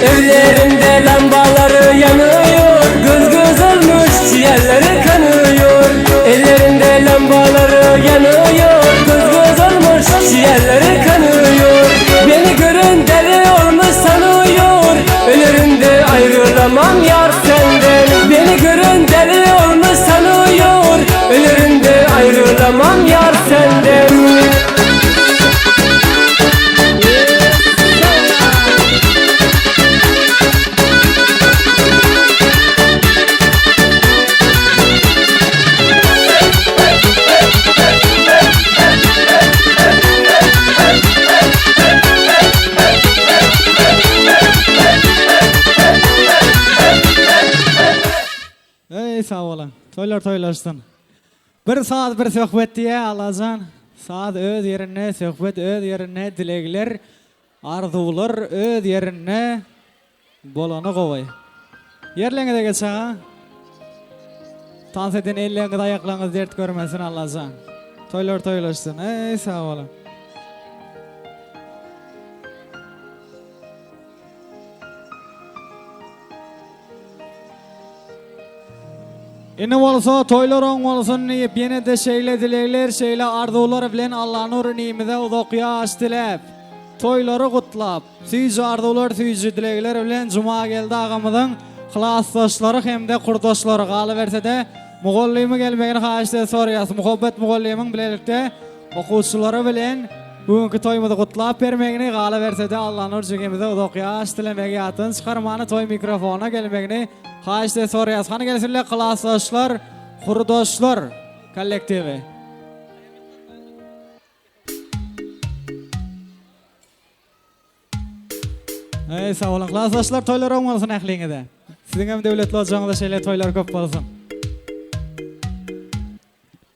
Evlerinde lambaları yanıyor, göz göz olmuş ciğerleri kanıyor. Ellerinde lambaları yanıyor, göz göz olmuş ciğerleri kanıyor. Beni gören deli olmuş sanıyor, ölürümde ayrılamam yar senden. Beni gören deli olmuş sanıyor, ölürümde ayrılamam yar senden. Sağ olun. Toylaşsın. Bir saat bir söhbet diye alacan. Saat öz yerine, söhbet öz yerine, dilekler, arzular öz yerine bolanı kovay. Yerlerine de geçen. Dans edin elleriniz ayaklarınız dert görmesin alacan. Toylaşsın. Sağ olun. İni bolsa toylaryň bolsun diýip ýene de şeýle dilekler, şeýle arzular bilen Allah'ın nur nimede uzak ýaş dilep, toylary gutlap, süýji arzular, süýji dilekler bilen juma geldi agamyzyň hlasdaşlary hemde kurdaşlary galy bersede mugallimy gelmegini haýyşda soraýas. Muhabbet mugallymyň bilelikde okuwçylary bilen bugünkü toýmyzy gutlap bermegini galy bersede Allah'ın nur jigimizde uzak ýaş dilemegi ýatyn çykarmany toy mikrofona gelmegini haýyşda soraýas. Hany gelsinler hlasdaşlar, kurdaşlar kollektivi. Sağ olun. Hlasdaşlar toylary oň bolsun ähliňizde. Siziň hem döwletli ojaňyzda şeýle toylar köp bolsun.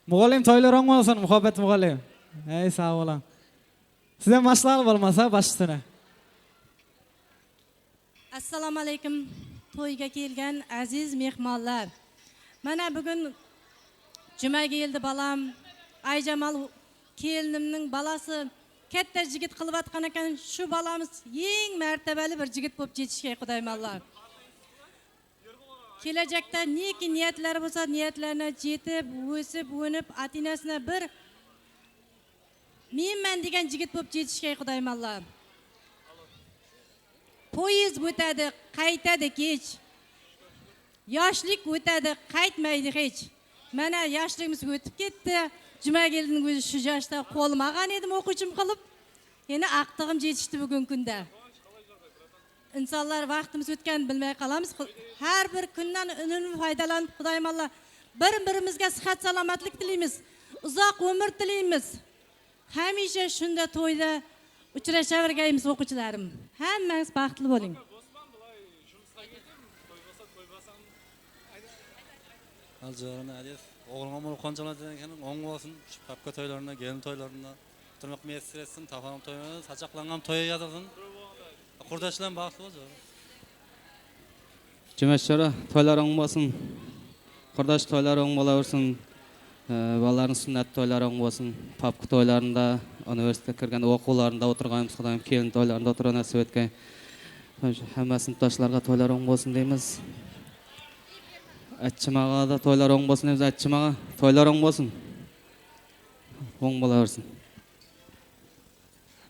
Mugallim toylar oň bolsun, muhabbet mugallim. Sağ olun. Sizden başlaýaly bolmasa başlasyna. Assalamu alaykum. Toyga kelgen aziz mehmanlar. Mana bugün Cuma geldi balam, Ayjamal kelinimning balası katta jigit kılıp atkan eken. Şu balamız eng mertebeli bir jigit bolup jetişke Kudayım Allah. Gelecekte neki niyetleri bolsa niyetlerine jetip, ösüp, önüp, atinasına bir men degen jigit bolup jetişke Kudayım Allah. Poyiz ötedi, qaytadi keç. Yaşlık ötedi, qaytmaydı hiç. Mana yaşlığımız ötüp ketdi. Cuma geldiğinin özü şu yaşta kolum ağan edim okuçum kılıp. Yine aktığım jetişti bugün günde. İnsanlar vaktimiz ötken bilmey kalamız. Her bir günden önünü faydalanıp Kudayım Allah. Birimizge sıhhat salamatlık dileyimiz. Uzak ömür dileyimiz. Hemişe şunda toyda uçuraşavergeyimiz okuçularım. Hemmeniz baxtlı boling. Alcarın adres. Oğlum onu konçaladan kenin oң bolsun. Şu papka toylarına, gelin toylarına oturmak mesir etsin, tafanım toyuna, saçaklanğam toya yazılsın. Kurdaşlarım baxtlı bolsun. Cümeşçara toylar oň bolsun. Kurdaş toylar oň bola bersin. Balaryň sünnet toylar oň bolsun. Papka toylarında, üniversitede kirgen okuwlarynda oturganymyz Hudaýym kelin toylarynda oturan nasip etken. Hemme sınıftaşlarga toylar oň bolsun diýmiz. Açmağa da toylar oň bolsun diýmiz. Açmağa toylar oň bolsun. Oň bola bersin.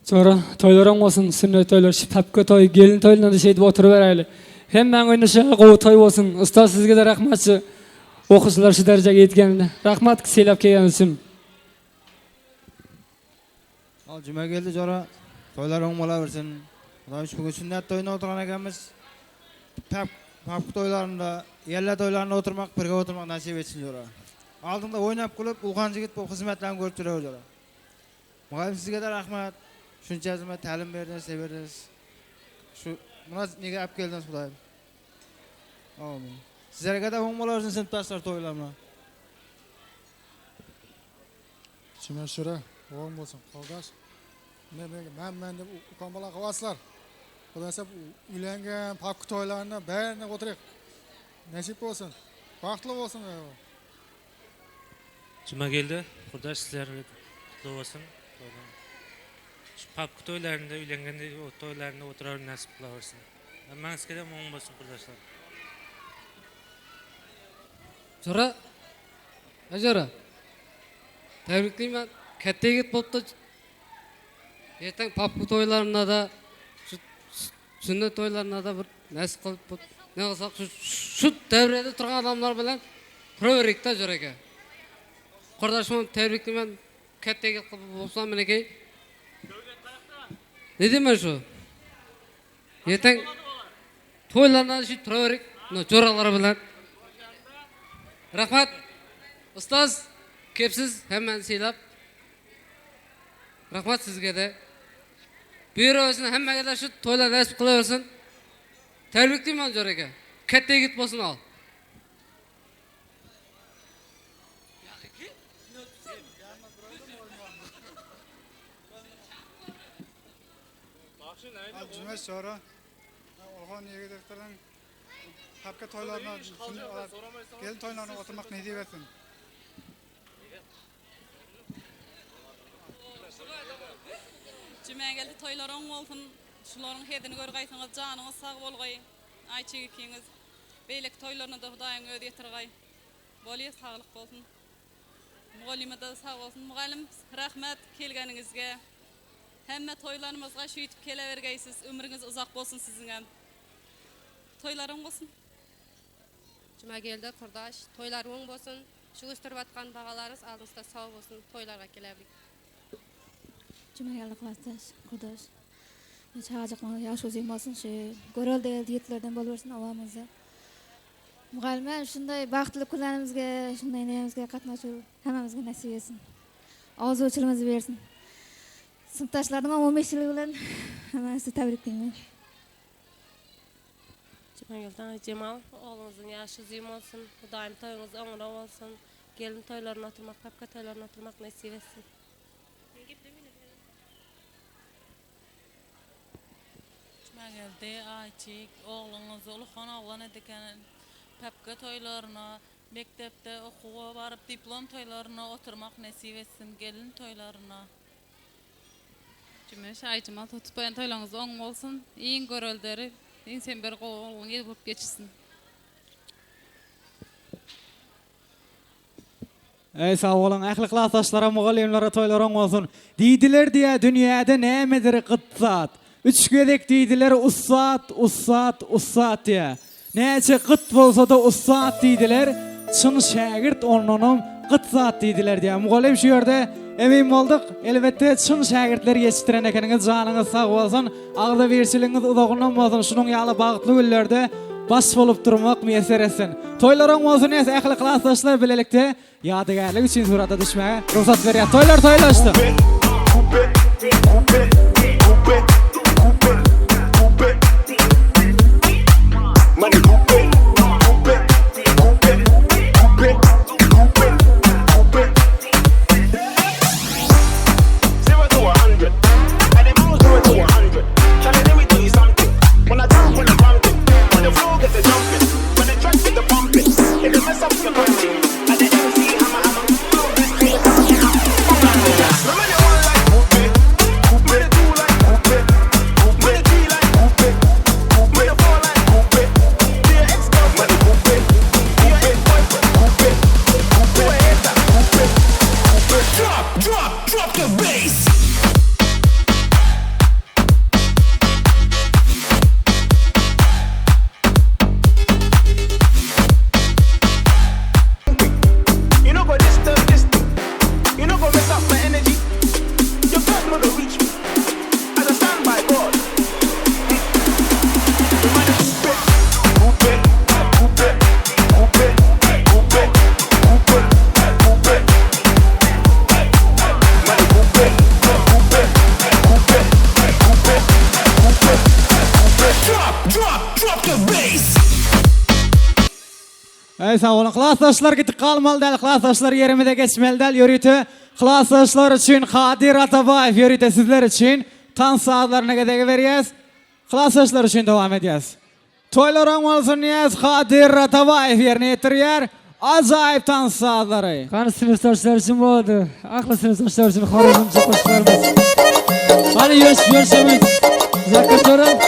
Sonra toylar oň bolsun, sünnet toylar, papka toy, gelin toylarına da şeýdip oturup beräýli. Hemmeň oýnaşa gowy toy bolsun. Ustaz sizge de rahmatçy. Okuşlar şu derejege yetgenine. Rahmat seylap kelgeniz üçin. Al cuma geldi jora. Toylar oň bola bersin. Hudaýym bugün sünnet toyuna oturan ekenmiz. Papka toylarında, yerler toylarında oturmak, birge oturmak nasip etsin jora. Aldığında oynap kılıp, ulgan jigit bu hizmetlerini görüp durýar jora. Mugaýym sizge de rahmat. Şunça hizmet talim berdiniz, seberdiniz. Şu buna nege alıp geldiniz Hudaýym. Amin. Sizlerge de oň bola bersin sınıftaşlar toylarına. Çimeşire, oğlum bolsun, kardeş. Men de ukan bala kavaslar. Hudaýsa üýlengen papka toylaryna bärine oturyk. Nasip bolsun. Baxtly bolsun. Cuma geldi. Kurdaş sizlerge kutlu bolsun. Şu papka toylarynda üýlengende o toylaryna oturar nasip kıla bersin. Hemmeňizge de oň bolsun kurdaşlar. Jora. Ajara. Tebrikliyim. Katta yigit bolupdy. Erteň papka toylarına da sünnet toylarına da bir näse kılıp ne kılsak şu devrede turgan adamlar bilen tura berik da Joraka. Kardeşim tebrikliyim. Katta yigit kılıp bolsam menekey. Ne diýmen şu? Erteň toylarına şu tura berik. No joralar bilen. Rahmat. Ustaz kepsiz hemen silap. Rahmat sizge de. Buyurun hemmege de şu toylar nasip kıla bersin. Terbikliyim Joraka. Katta yigit bolsun al. Cüme sonra olgan yigitlerden papka toylarına, gelin toylarına oturmak ne diýersin? Cüme geldi toylar oň bolsun. Şularyň hedini görgäýsiňiz, janyňyz sag bolgaý. Aýçygiňiz beýlek toylaryna da Hudaýym özi ýetirgäý. Bolýa saglyk bolsun. Mugalime da sag bolsun. Mugalim rahmat kelgeningizge. Hemme toylarymyzga şüýtüp kele bergeýsiz. Ömrüňiz uzak bolsun siziň hem. Toylaryň bolsun. Cuma geldi kurdaş. Toylar oň bolsun. Şu gösterip atkan bagalarys aldyňyzda sag bolsun. Toylarga kelebilik. Cuma geldi kurdaş. Çağacaklarına yaş uzun olsun, görel değil diyetlerden bol versin avamızda. Mugalime şunday baxtlı kullanımızga, şunday neyimizga katnaşır, hememizge nasip etsin. Ağız uçurumuzu versin. Sınıftaşlardan 15 yılı bilen hemenizi tebrikleyin. Cuma geldi Cemal, oğlunuzun yaşı uzun olsun, Hudaýym toyuňyz oňra bolsun, gelin toylaryna oturmak, papka toylaryna oturmak nasip etsin. Geldi Ayçik, oğluňyz ulhan oglan edeken papka toylaryna, mektepde okuwa baryp diplom toylaryna oturmak nasip etsin, gelin toylaryna. Cümeş Ayçymal tutupbayan toylaryňyz oň bolsun, iň görelderi, iň sember gowulyň ýetip geçsin. Ey sağ olun, ähli klassdaşlara, mugallimlere toylar oň bolsun. Diýdiler diýe dünýäde nämedir gytsat. Üç gedek diýdiler ussat diye. Näçe gyt bolsa da ussat diýdiler. Çyn şagirt onunum gytsat diýdiler diye. Mugallim şu ýerde emin bolduk. Elbette çyn şagirtler ýetişdiren ekeniňiz janyňyz sag bolsun. Agda berçiliňiz uzagyndan bolsun. Şunuň ýaly bagtly günlerde baş bolup durmak meýser etsin. Toylar oň bolsun näse ähli klassdaşlar bilelikde ýadygarlyk üçin surata düşmäge ruhsat berýär. Toylar toylaşdy. Ey sağ olun. Klassdaşlar gittik kalmalı del. Klassdaşlar yerimize geçmeli del. Yürütü. Klassdaşlar için Kadir Atabayev yürütü sizler için. Tan saatlerine gedege veriyez. Klassdaşlar için devam edeceğiz. Toylar olsun niyaz Kadir Atabayev yerine getiriyor. Acayip tan saatleri. Kanı sınıftaşlar için oldu. Aklı sınıftaşlar için horizoncu koşularımız. Hadi görüşemeyiz. Zakir Tören.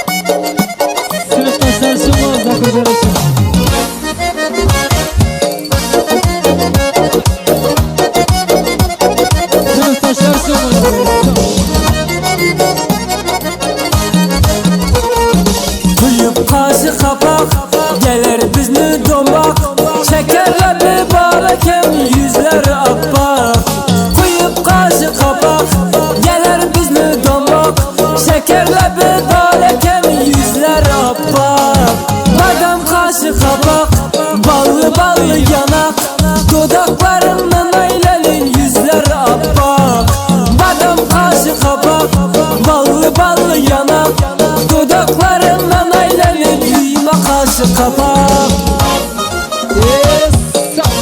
Sınıftaşlar için oldu. Zakir Tören için. Sınıftaşlar için oldu. Kuyup kaşı kapak gelir bizni domak şekerle barakem yüzler appak Kuyup kaşı kapak gelir bizni domak şekerle barakem yüzler appak Badam kaşı kapak ballı ballı yanak dudaklarından aylalın yüzler appak Badam kaşı kapak ballı ballı yanak dudaklarından aylanır yüyme kaşı kapak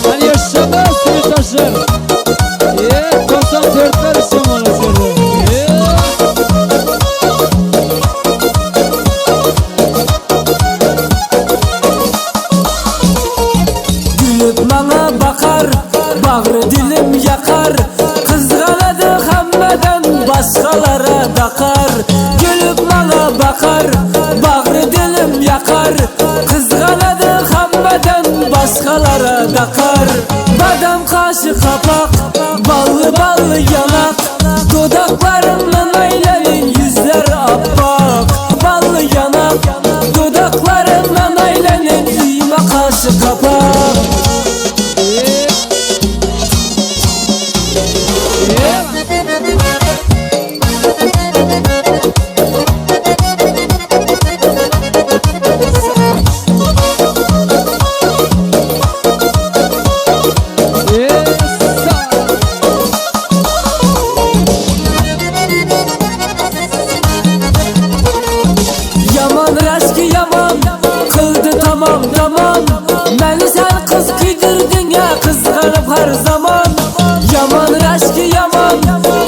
Hani yaşadı sınıftaşlar. 94'ler için olasıydı. Gülüp bana bakar bağrı dilim yakar Kızganadı hammeden başkalara bakar Gülüp bana bakar bağrı dilim yakar Kızganadı hammeden başkalara bakar Badam kaşı kapak ballı ballı yanak Dudaklarından aylanın yüzler appak Ballı yanak dudaklarından aylanın yüyme kaşı kapak Yaman raşki yaman kıldı tamam tamam Beni sen kız kuydirdin ya kızganıp her zaman Yaman raşki yaman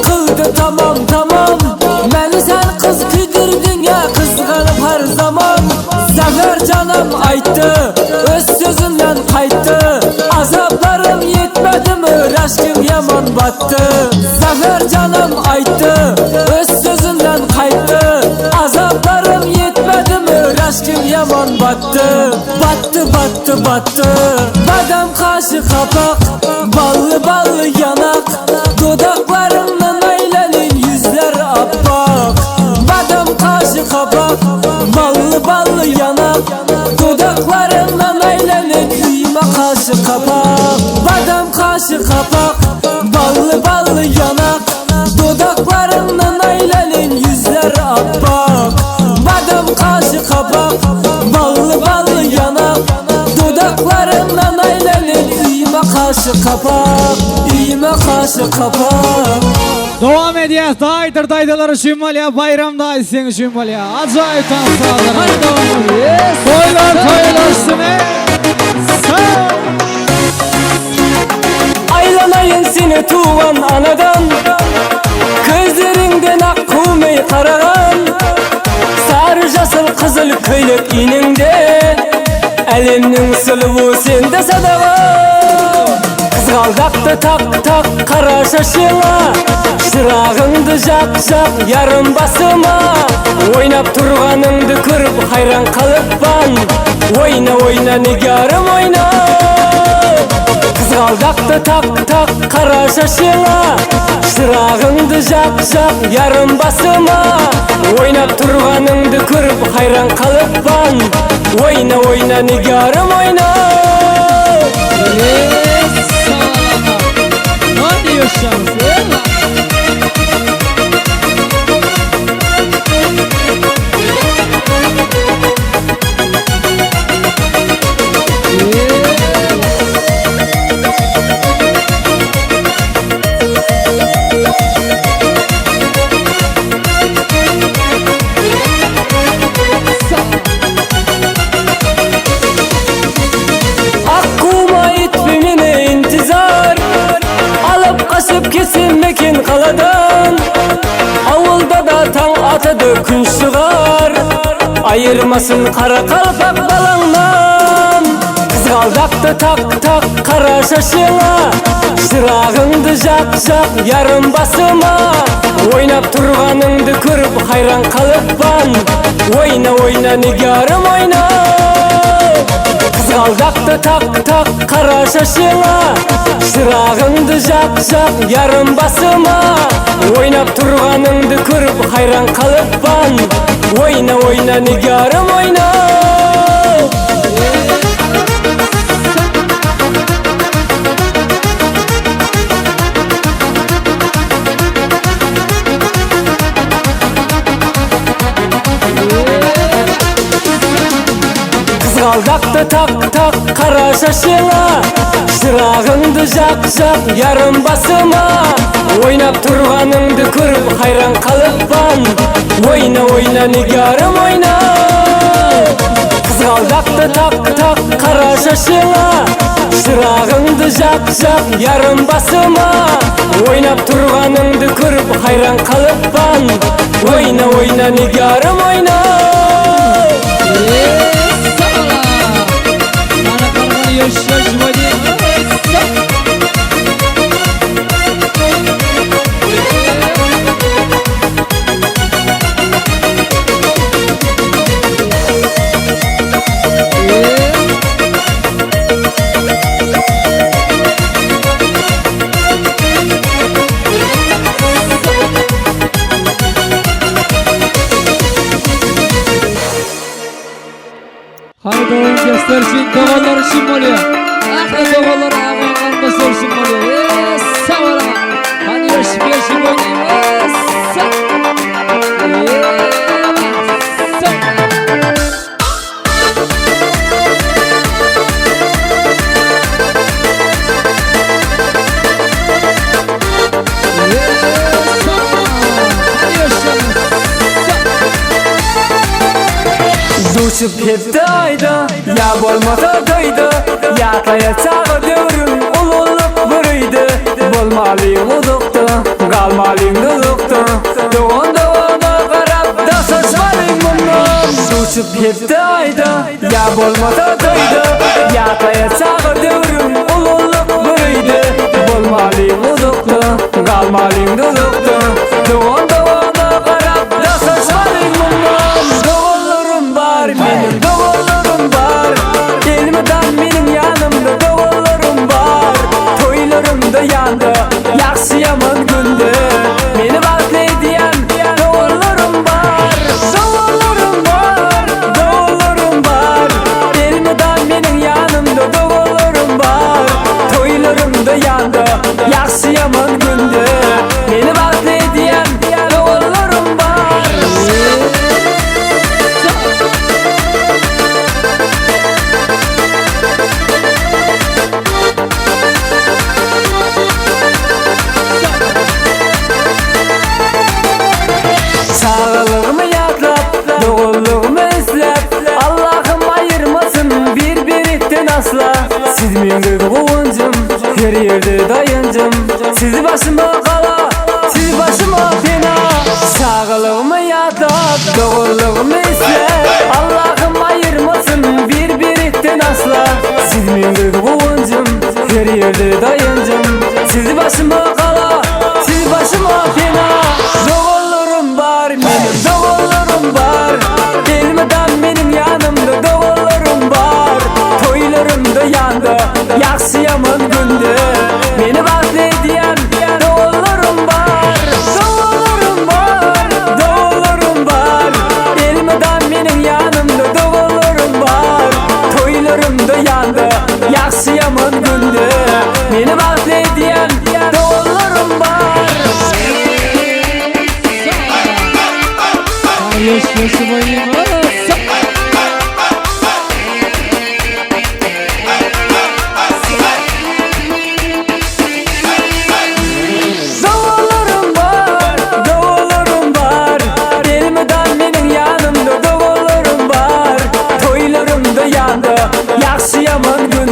kıldı tamam tamam Beni sen kız kuydirdin ya kızganıp her zaman Zafer canım ayttı öz sözünden kayttı Azaplarım yetmedi mi raşkim yaman battı Zafer canım ayttı öz sözünden kayttı Azaplarım yetmedi mi raşkim yaman battı Battı battı battı Badam kaşı kapak ballı ballı yanak Dudaklarından aylanın yüzler appak Badam kaşı kapak ballı ballı yanak Dudaklarından aylanın yüyme kaşı kapak Badam kaşı kapak ballı ballı yanak Dudaklarından aylanın yüzler appak Badam kaşı kapak ballı ballı yanak Dudaklarından aylanın yüyme kaşı kapak Yüyme kaşı kapak Devam edeceğiz. Daydır daydalar için var ya. Bayramda isen için var ya. Acayip tan saatleri. Hadi devam edelim. Toylar sene. Aylanayın seni tuğan anadan Gözlerinden akkumey karagan Sarı jasıl kızıl köylük ininde Elimnin sılıvu sende sadağa Kızgaldaktı tak tak kara şaşıla Şırağındı jak jak yarım basıma Oynap turganыңды kırıp hayran kalıppan Oyna oyna nigarım oyna Kızgaldaktı tak tak kara şaşıla Şırağındı jak jak yarım basıma Oynap turganыңды kırıp hayran kalıppan Oyna oyna nigarım oyna Hadi yaşarız. Akku kaladan. Avulda da taң atıdı gün çıgar, ayırmasın kara kalpak balangdan. Kızgaldaktı tak tak kara şaşıma, şırağındı jak jak yarım basıma. Oynap turganыңды көрüp hayran kalıppan, oyna oyna nigarım oyna. Kızgaldaktı tak tak kara şaşıma, şırağındı jak jak yarım basıma. Oynap turganыңды көрüp hayran kalıppan, oyna oyna nigarım oyna. Kızgaldaktı tak tak kara şaşıma, şırağındı jak jak yarım basıma. Oynap turganыңды көрüp hayran kalıppan, oyna oyna nigarım oyna. Kızgaldaktı tak tak kara şaşıma, şırağındı jak jak yarım basıma. Oynap turganыңды көрüp hayran kalıppan, oyna oyna nigarım oyna. Haydi oyun göstersin, doğallar için oluyor. Ahmet doğallar ağabeyin göstersin oluyor. Sağ ola. Hani yaşım oynayayım. Sağ. Uçup gitti ayda, ya bolmasa toyda. Yataya çağı devrim, ululuk buruydu. Bolmalıyım uzukta, kalmalıyım duzukta. Doğan doğana karab da saçmalıyım bundan. Uçup gitti ayda, ya bolmasa toyda. Yataya çağı devrim, ululuk buruydu. Bolmalıyım uzukta, kalmalıyım duzukta. Doğan doğana karab da saçmalıyım bundan. Benim doğullarım var, gelmeden benim yanımda doğullarım var. Toylarım da yandı, yaxşı yaman günde beni bekleyen doğullarım var. Doğullarım var, doğullarım var, gelmeden benim yanımda doğullarım var. Toylarım da yandı, yaxşı yaman günde beni bekleyen doğullarım var. Sağlığımı yaklap, doğulluğumu izlep, Allah'ım ayırmasın birbirinden asla. Siz mendeki kovuncum, her yerde dayıncım. Siz başıma kala, siz başıma fena. Sağlığımı yaklap, doğulluğumu izlep, Allah'ım ayırmasın birbirinden asla. Siz mendeki kovuncum, her yerde dayıncım. Siz başıma kala, siz başıma fena. Doğullarım var, benim doğullarım var, gelmeden benim yanımda doğullarım var. Toylarım da yandı, yaxşı yaman günde beni bekleyen doğullarım var. Doğullarım var, doğullarım var, gelmeden benim yanımda doğullarım var. Toylarım da yandı, yaxşı yaman günde beni bekleyen doğullarım var. Yaşım oynayayım. Doğullarım var, doğullarım var, gelmeden benim yanımda doğullarım var. Toylarım da yandı, yaxşı yaman gün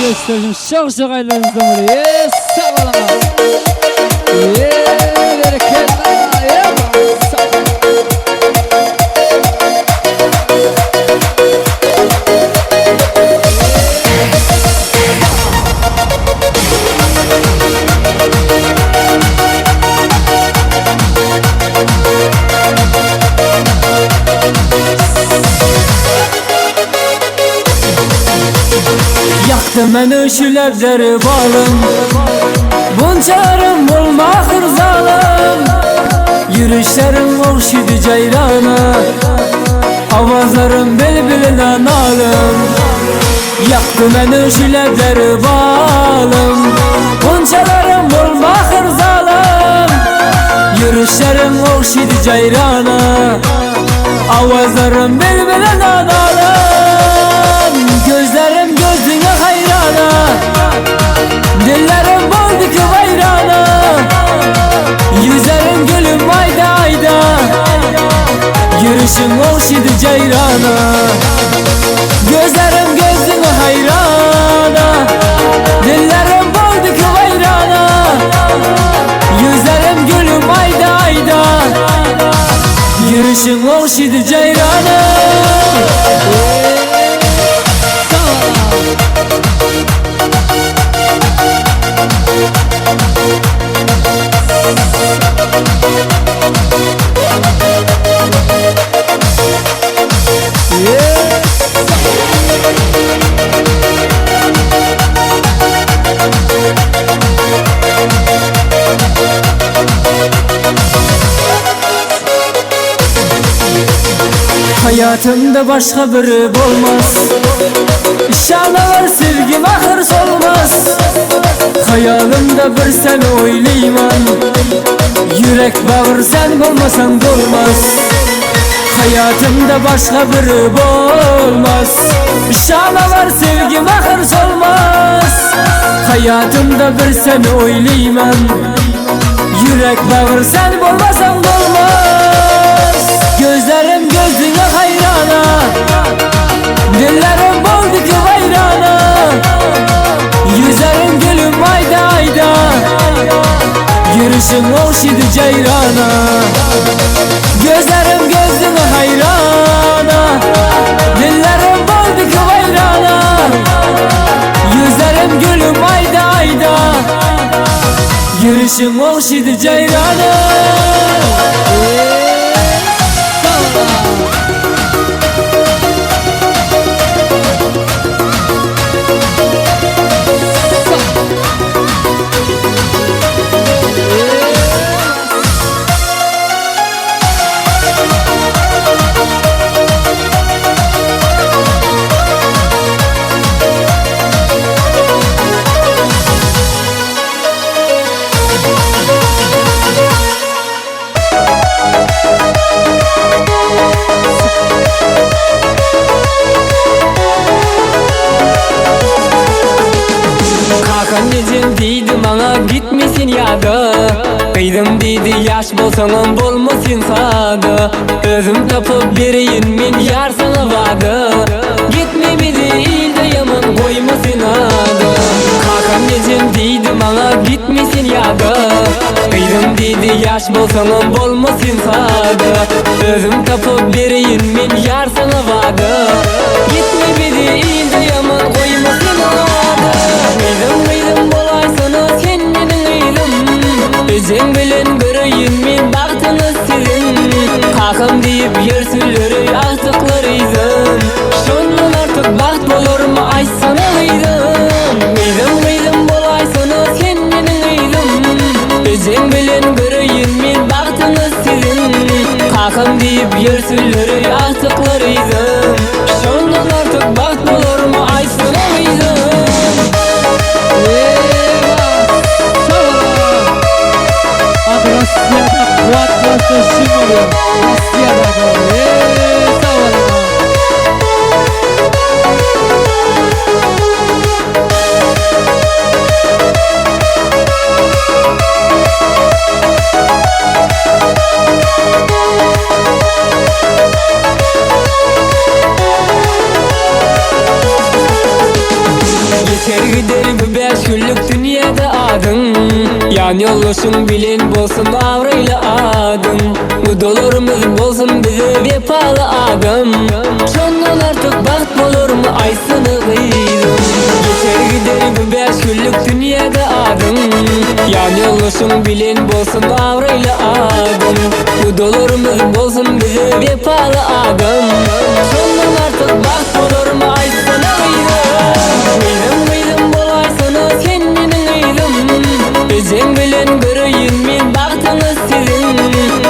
Gösterişim çok aylarınızdan oluyor. Sağ olun. Bereketler. Sağ olun. Yaktı meni şülepleri balım, bunçarım olmakır zalim. Yürüyüşlerim okşidu cayrana, avazlarım bilbiline nalim. Yaktı meni şülepleri balım, bunçalarım olmakır zalim. Yürüyüşlerim okşidu cayrana, avazlarım bilbiline nalim. Gözlerim gözüne hayrana, dillerim boldu ki bayrana. Yüzlerim gülüm ayda ayda, yürüyüşüm okşidu cayrana. Gözlerim gözüne hayrana, dillerim boldu ki bayrana. Yüzlerim gülüm ayda ayda, yürüyüşüm okşidu cayrana. Hayatımda başka biri olmaz, şanalar sevgim ahır solmaz. Hayalimde bir seni oylayman, yürek bağır sen olmasan olmaz. Hayatımda başka biri olmaz, şanalar sevgim ahır solmaz. Hayatımda bir seni oylayman, yürek bağır sen olmasan olmaz. Gözlerim gözüne hayrana, dillerim boldu ki bayrana. Yüzlerim gülüm ayda ayda, yürüyüşüm okşidu cayrana. Gözlerim gözüne hayrana, dillerim boldu ki bayrana. Yüzlerim gülüm ayda ayda, yürüyüşüm okşidu cayrana. Anneciğim deydi bana gitmesin yadı, kıydım deydi yaş bolsanım bolmasın sadı. Özüm tapıp bereyim men yar sana vadı, gitme bir değil de yaman koymasın adı. Kalk anneciğim deydi bana gitmesin yadı, kıydım deydi yaş bolsanım bolmasın sadı. Özüm tapıp bereyim men yar sana vadı, gitme bir değil de yaman koymasın adı. Kıydım bolay sana sen menin eylim, özün bilen göreyim men baktınız sizin. Kakam deyip yersülleri artıklarıydım, şondan artık baht bolur mu ay sana kıydım. Kıydım bolay sana sen menin eylim, özün bilen göreyim men baktınız sizin. Kakam deyip yersülleri artıklarıydım, şondan artık baht bolur mu ay sana kıydım. Rossiyada kuvvet gösterişim oluyor. Rossiyada sağ olun. Yeter Yan yoldaşın bilen bolsun avrayla adım. Udolarımız bolsun bize vefalı adım. Şondan artık baht bolur mu aysını gıydım. Geçer gider bu 5 günlük dünyada adım. Yan yoldaşın bilen bolsun avrayla adım. Udolarımız bolsun bize vefalı adım. Şondan artık baht bolur mu aysını gıydım. Gıydım bolay sana senin gıydım. Özün bilen göreyim men bahtınız sizin.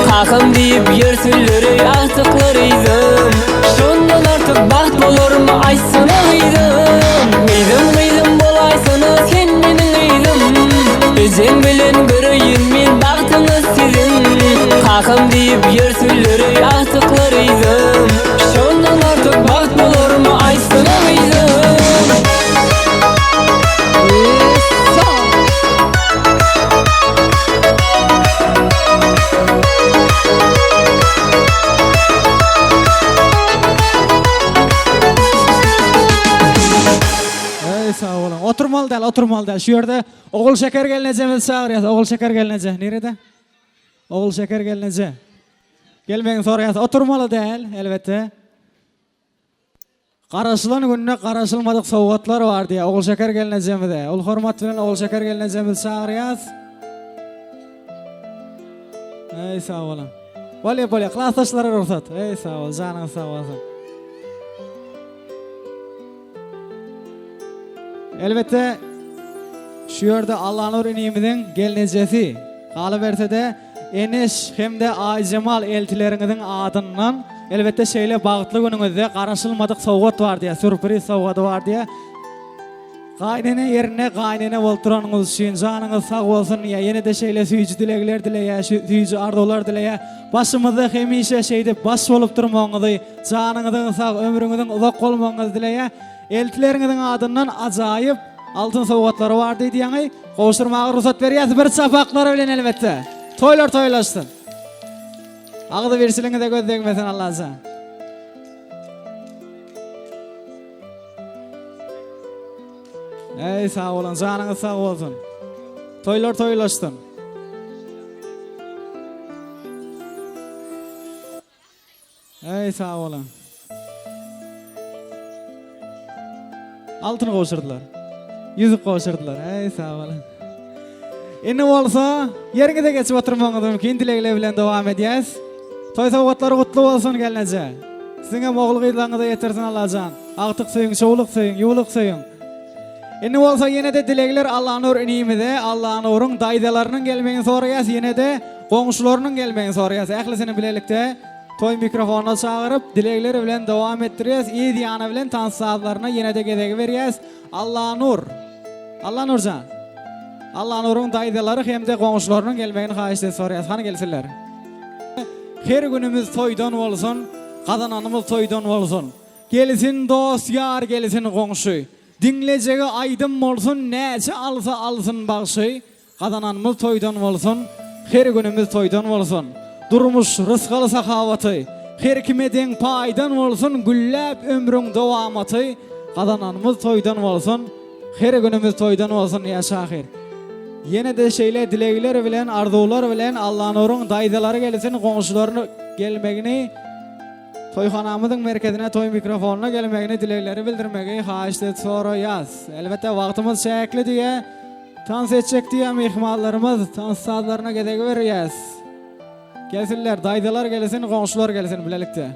Kakam deyip yersülleri ahtıklarıydım. Şondan artık baht bolur mu aysana gıydım. Gıydım bolay sana senin gıydım. Özün bilen göreyim men bahtınız sizin. Kakam deyip yersülleri ahtıklarıydım. Şondan artık baht bolur mu aysana gıydım. Sağ olun. Oturmalı del. Şu yerde oğul şeker gelineceğimiz çağırıyoruz. Oğul şeker gelinece. Nerede? Oğul şeker gelinece. Gelmeyin soruyoruz. Oturmalı del elbette. Qaraşılan gününe qaraşılmadık sowgatlar var diye. Oğul şeker gelineceğimiz de. Ol hormat bilen oğul şeker gelineceğimiz çağırıyoruz. Ey sağ olun. Böyle klastaşlara ruhsat. Ey sağ ol. Canın sağ olsun. Elbette şu yerde Allah'ın öğreniminin gelinecesi. Kalı verse de Enes hem de Aycemal eltilerinizin adından elbette şeyle bağıtlı gününüzde qaraşılmadık sowgat var diye, sürpriz sowgatı var diye. Qaynene yerine qaynene volturanınız için canınız sağ olsun ya. Yine de şeyle süyücü dilekler dileye, süyücü ardolar dileye. Başımızda hemişe şeyde baş olup durmağınızı, canınızın sağ, ömrünüzün uzak olmağınızı dileye. Eltilerinizin adından acayip altın sowgatları var deydi yani. Koşturmağa ruhsat veriyoruz bir çapakları bilen elbette. Toylar toylaşsın. Ağzı versiliğini de göz değmesin Allah'a. Ey sağ olun, canınız sağ olsun. Toylar toylaşsın. Ey sağ olun. Altın koşurdular. Yüzük koşurdular. Ey sağ olun. Eni olsa yerine geçip oturmanız mümkün. Dilekler bilen devam edeceğiz. Toy sowgatları kutlu olsun gelince. Sizin oğul kıyılarınıza yetersin Allah'can. Artık söyün, çoğuluk söyün, yuğuluk söyün. Eni olsa yine de dilekler Allah'ın öğrenimide, Allah'ın uğrun daydalarının gelmeyin soruyaz. Yine de komşularının gelmeyin soruyaz. Ehlisini bilelikte toy mikrofonuna çağırıp dilekleri bilen devam ettiriyoruz. İyi diyana bilen tansızlarına yine de gedek veriyoruz. Allah'ın nur. Allah'ın nurcan. Allah'ın nurun daydaları hem de komşularının gelmeyin haişte soruyaz. Hani gelsinler. Her günümüz toydan olsun, kazananımız toydan olsun. Gelsin dost yar, gelsin komşu. Dinleyeceği aydın olsun, nece alsa alsın bağışı. Kazananımız toydan olsun, her günümüz toydan olsun. Durmuş rızkalı sakavatı, her kimeden paydan olsun, güllep ömrün devamatı. Kazananımız toydan olsun, her günümüz toydan olsun ya şahir. Yine de şeyle dilekler bilen, arzular bilen Allah'ın uğrun daydaları gelsin, komşularını gelmegini, toyxanamızın merkezine, toy mikrofonuna gelmegini, dilekleri bildirmegi haişte sonra yaz. Elbette vaktimiz çekli diye, tans edecek diye mihmallarımız tans saatlerine gedek veriyoruz. Gelsinler, daydalar gelsin, komşular gelsin bilelikte.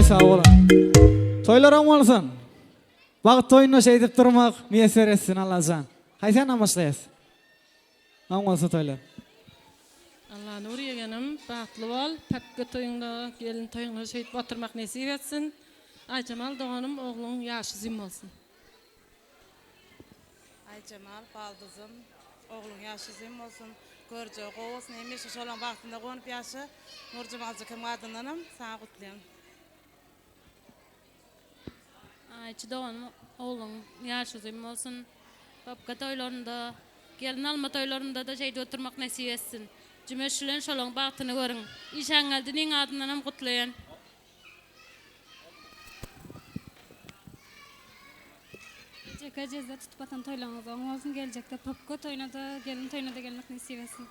Sağ olun. Toylar olmalısın. Vaqt toyunu şey edip durmak müyesser etsin Allah'can. Haysen amaçlayız. Olmalısın toylar. Allah nur yegenim, baxtlı ol. Pepke toyunda, gelin toyunda şey edip oturmak nasip etsin. Aycemal doğanım, oğlum yaşı zim olsun. Aycemal, baldızım, oğlum yaşı zim olsun. Görce, olsun, emiş olan vaxtında konup yaşı. Nurcumalcı kim adındanım, sana kutlayayım. Ayçı doğanım oğlum yaş uzun olsun. Papka toylarında, gelin alma toylarında da şeyde oturmak nasip etsin. Cümeşçilerin şolong baktığını görün. İşan geldinin adından hem kutlayan. Jeka jezde tutup atan toylarınız olsun, gelecekte papka toyuna da gelin toyuna da gelmek nasip etsin.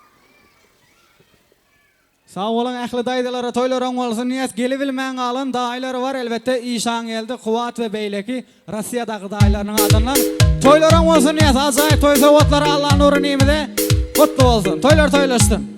Sağ olun ähli daydylara toylaryň bolsun. Niyes gelip bilmän galan daýlary var elbette. İşan geldi, Kuwat we Beýleki Russiýadaky daýlarynyň adyndan. Toylaryň bolsun niyes ajaýyp toy sowatlary Allahyň nury nimede gutly bolsun. Toylar toylaşdyn.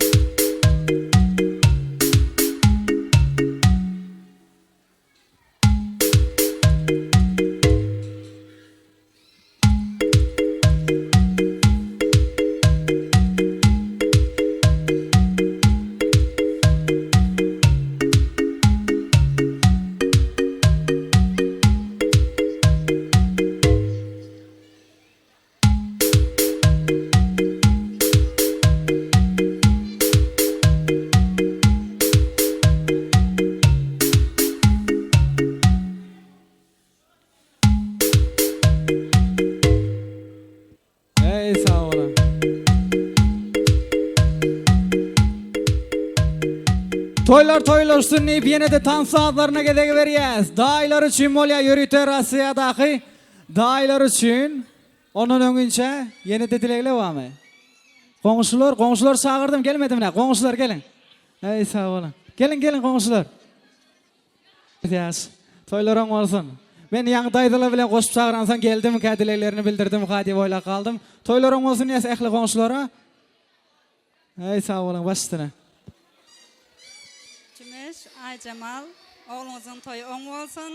Toylar toylaşsın deyip yine de tan saatlarına gedege berýäs. Daýlar üçin bolýa ýörüte Russiýadaky daýlar üçin onun öňünçe yine de dilekler barmy? Goňşular çağırdım gelmedimler. Goňşular gelin. Ey sağ olun. Gelin goňşular. Ýaş. Toylaryň bolsun. Men ýaňy daýdylar bilen goşup çağıransan geldim, kädileklerini bildirdim, hadi boýla kaldım. Toylaryň bolsun ýa ähli goňşulara. Ey sağ olun başdyna. Ay Cemal, oğlunuzun toyu oň bolsun.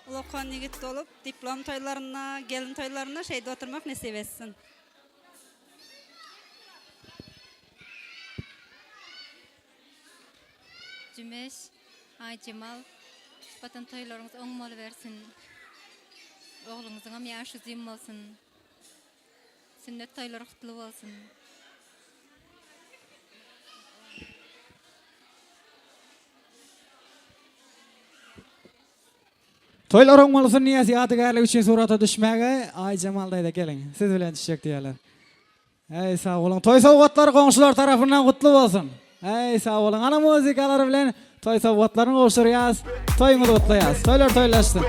Ulukhan yigit olup diplom toylaryna, gelin toylaryna şeyde oturmak nasip etsin. Cümeş, ay Cemal, batan toylarınız oň bolup bersin. Oğlunuzun hem ýaşy uzun bolsun. Sünnet toylary kutly bolsun. Toylaryň bolsun niyes ýadygärlik üçin surata düşmäge ay Cemal daýda gelin. Siz bilen düşecek diýerler. Ey sağ olun. Toy sowatlary goňşular tarapyndan gutly bolsun. Ey sağ olun. Ana muzikalary bilen toy sowatlaryny goşurýas. Toyuňyzy gutlaýas. Toylar toylaşdyn.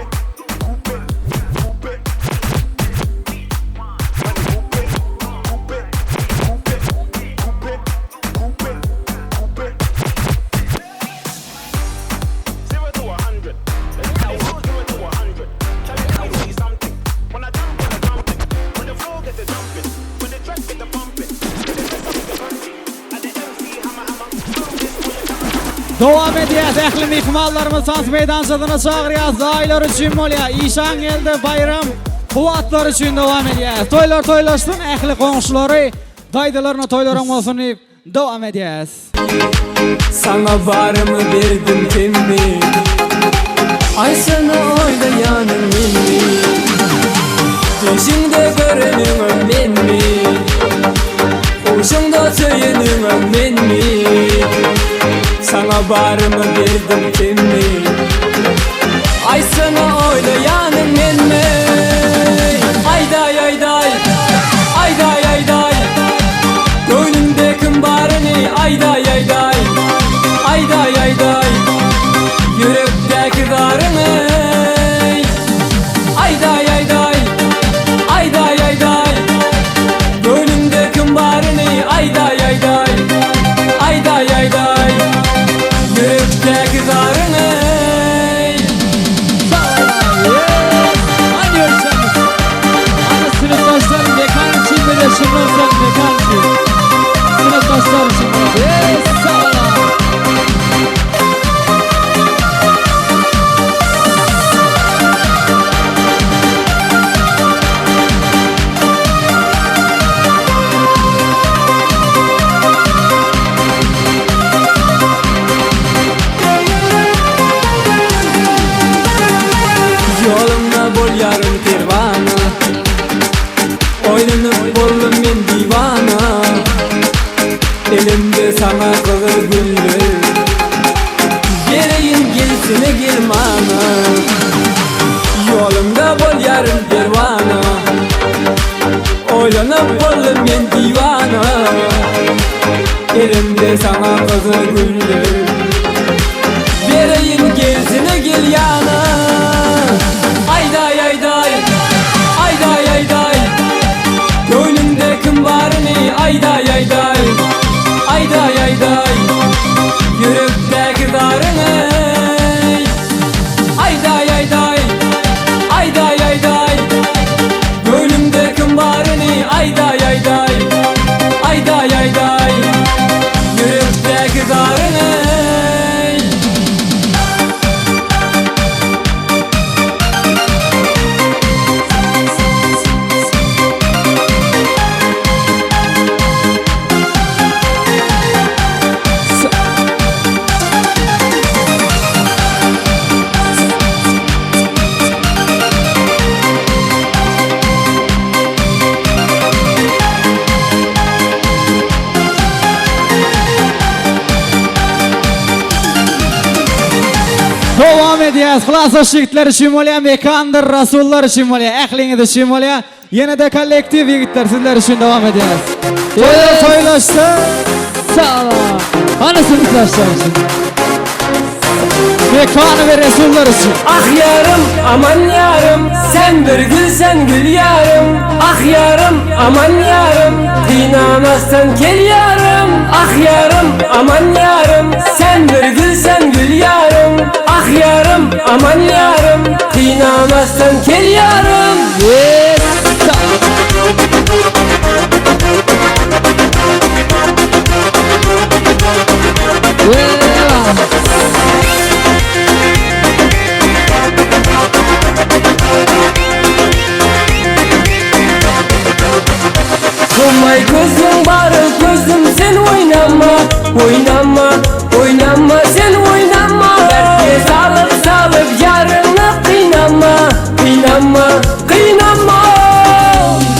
Dowam edýäs ähli mehmanlarymyz sans meýdançasyna çagyrýas. Daýlar üçin bolýa işan geldi bayram. Kuwatlar üçin dowam edýäs. Toylar toylaşdyn ähli goňşulary daýdylaryna toylaryň bolsun diýip dowam edýäs. Sana barımı verdim temmi. Ay sana oylayanım menmi. Düşüňde görenim menmi. Hoşuňda söýenim menmi. Sana barımı verdim temmi. Ay sana oylayanım menmi. Ayday ayday, ayday ayday. Gönlümde kim barını ayday ayday. Ayday ayday, yürekteki darını. Ayday ayday, ayday ayday. Gönlümde kim barını ayday ayday. Ayday ayday, yürekteki darını. boldum men divana. Elimde sana kızıl güller, vereyim gezine gel yana. Ayday ayday, ayday ayday, gönlümde kim var ne? Ayday ayday, ayday ayday, yürekteki darını. Ayday ayday, ayday ayday, gönlümde kim var ne? Ayday ayday, ayday ayday, yürekteki darını. Devam ediyoruz. Xulasa şirketler için bolýan, mekandır, rasullar için bolýan, ähliňiz için bolýan. Yine de kollektiv yigitler sizler için devam ediyoruz. Toylaştı. Sağ ol. Anasını taşlarsın. Mekanı ve rasullar için. Ah yarım, aman yarım, sen bir gülsen gül yarım. Ah yarım, aman yarım, kıynamazsan gel yarım. Ah yarım, aman yarım, sen bir gülsen gül yarım. Ah yarım, aman yarım, kıynamazsan gel yarım. Olmay gözüm barı gözüm sen oynama, oynama, oynama sen oynama. Dertli salıp salıp yarını kıynama, kıynama, kıynama.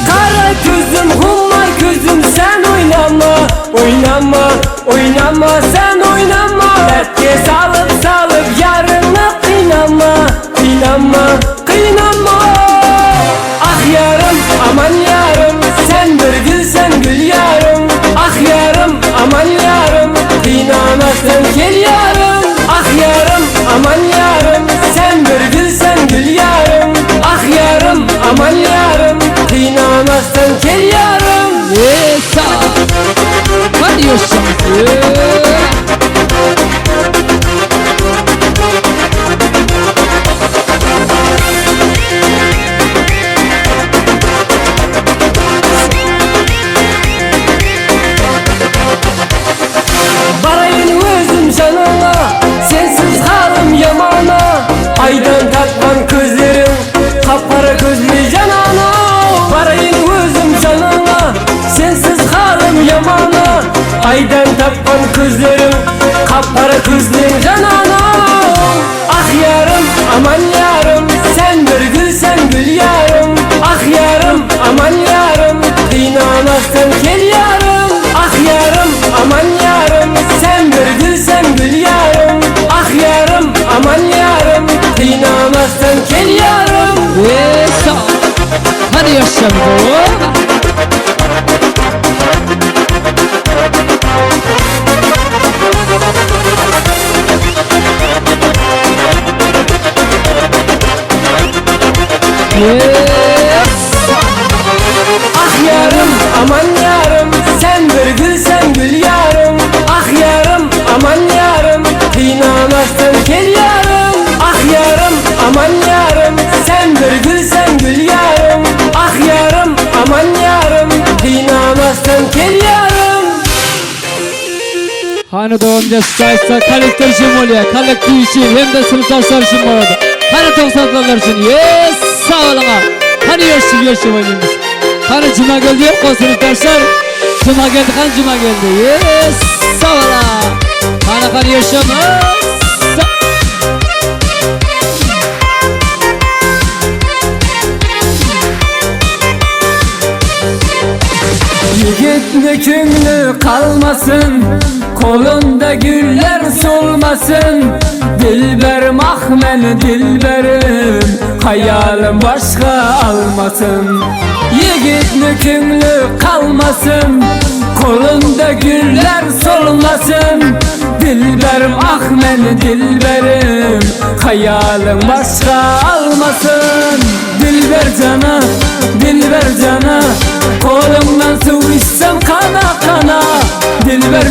Kara gözüm humar gözüm sen oynama, oynama, oynama sen oynama. Dertli salıp salıp yarını kıynama, kıynama, kıynama. Ah yarım, aman yarım, sen bir gülsen gül yarım. Ah yarım, aman yarım, kıynamazsan gel yarım. Ah yarım, aman yarım, sen bir gülsen gül yarım. Ah yarım, aman yarım, kıynamazsan gel yarım. Sağ ol. Hadi yaşasın. Barayın özüm canına, sensiz halim yamana. Aydan tatman gözlerim, kapkara gözlü canana. Barayın özüm canına, sensiz halim yamana. Aydan tatman gözlerim, kapkara gözlü canana. Ah yarım, aman yarım, sen bir gülsen gül yarım. Ah yarım, aman yarım, kıynamazsan gel yarım. Ah yarım, aman yarım, sen bir gülsen gül yarım. Ah yarım, aman yarım, kıynamazsan gel yarım. Sağ ol. Hadi yaşasın. Ah yarım, aman yarım, sen bir gülsen gül yarım. Ah yarım, aman yarım, kıynamazsan gel yarım. Ah yarım, aman yarım, sen bir gülsen gül yarım. Ah yarım, aman yarım, kıynamazsan gel yarım. Hani doğumca sayısa kolektif için oluyor. Kolektif için hem de sınıftaşlar için bu arada. Hani toksatlar için. Sağ olun. Hani yaşım oynayımız. Hani cuma geldi yok o sınıftaşlar. Cuma geldi kan cuma geldi. Sağ olun. Hani yaşım. Yigitne köngülü kalmasın, kolunda güller solmasın. Dilberim ah meni dilberim, hayalim başka almasın. Yigitni ko'ngli qalmasin, qo'lingda gullar solmasin. Dilberim ah meni dilberim, hayaling boshqa almasın. Dilber cana, qo'lingdan suv ichsam qana qana. Dilber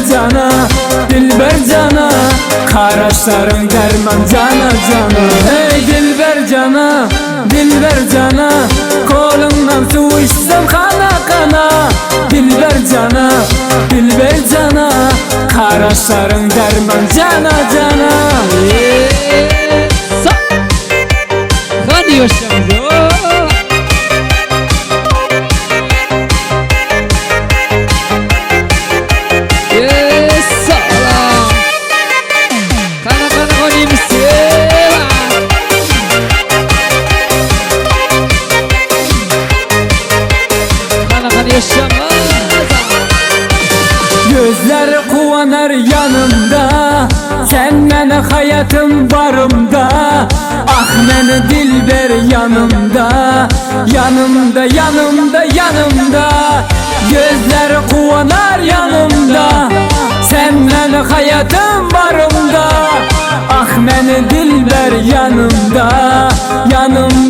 cana, qarashlaring derman cana cana. Hey dilber cana, qo'lingdan suv ichsam qana qana. Dilber cana, qarashlaring derman cana cana. Hadi yaşayalım. Gözler kuvanar yanımda, sen meni hayatım barımda. Ah meni dilber yanımda, yanımda. Gözler kuvanar yanımda, sen meni hayatım barımda. Ah meni dilber yanımda, yanımda.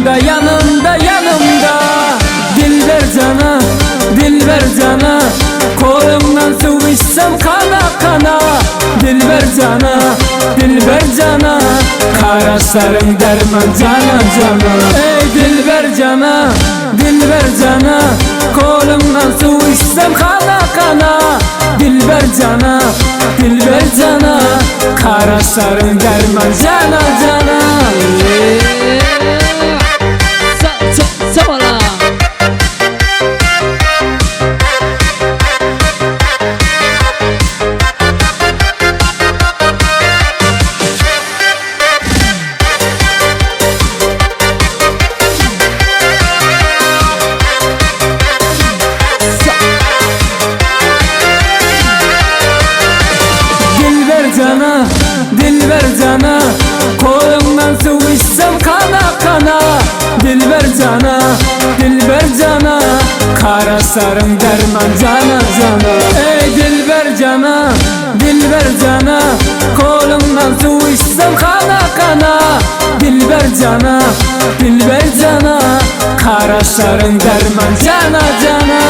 Dilber cana, qo'limdan suv ichsam qana qana. Dilber cana, qarashlaring derman cana cana. Ey dilber cana, qo'limdan suv ichsam qana qana. Dilber cana, qarashlaring derman cana cana. Sabala. Dilber cana, qo'limdan suv ichsam qana qana. Dilber cana, qarashlaring derman cana cana. Ey dilber cana, qo'limdan suv ichsam qana qana. Dilber cana, qarashlaring derman cana cana.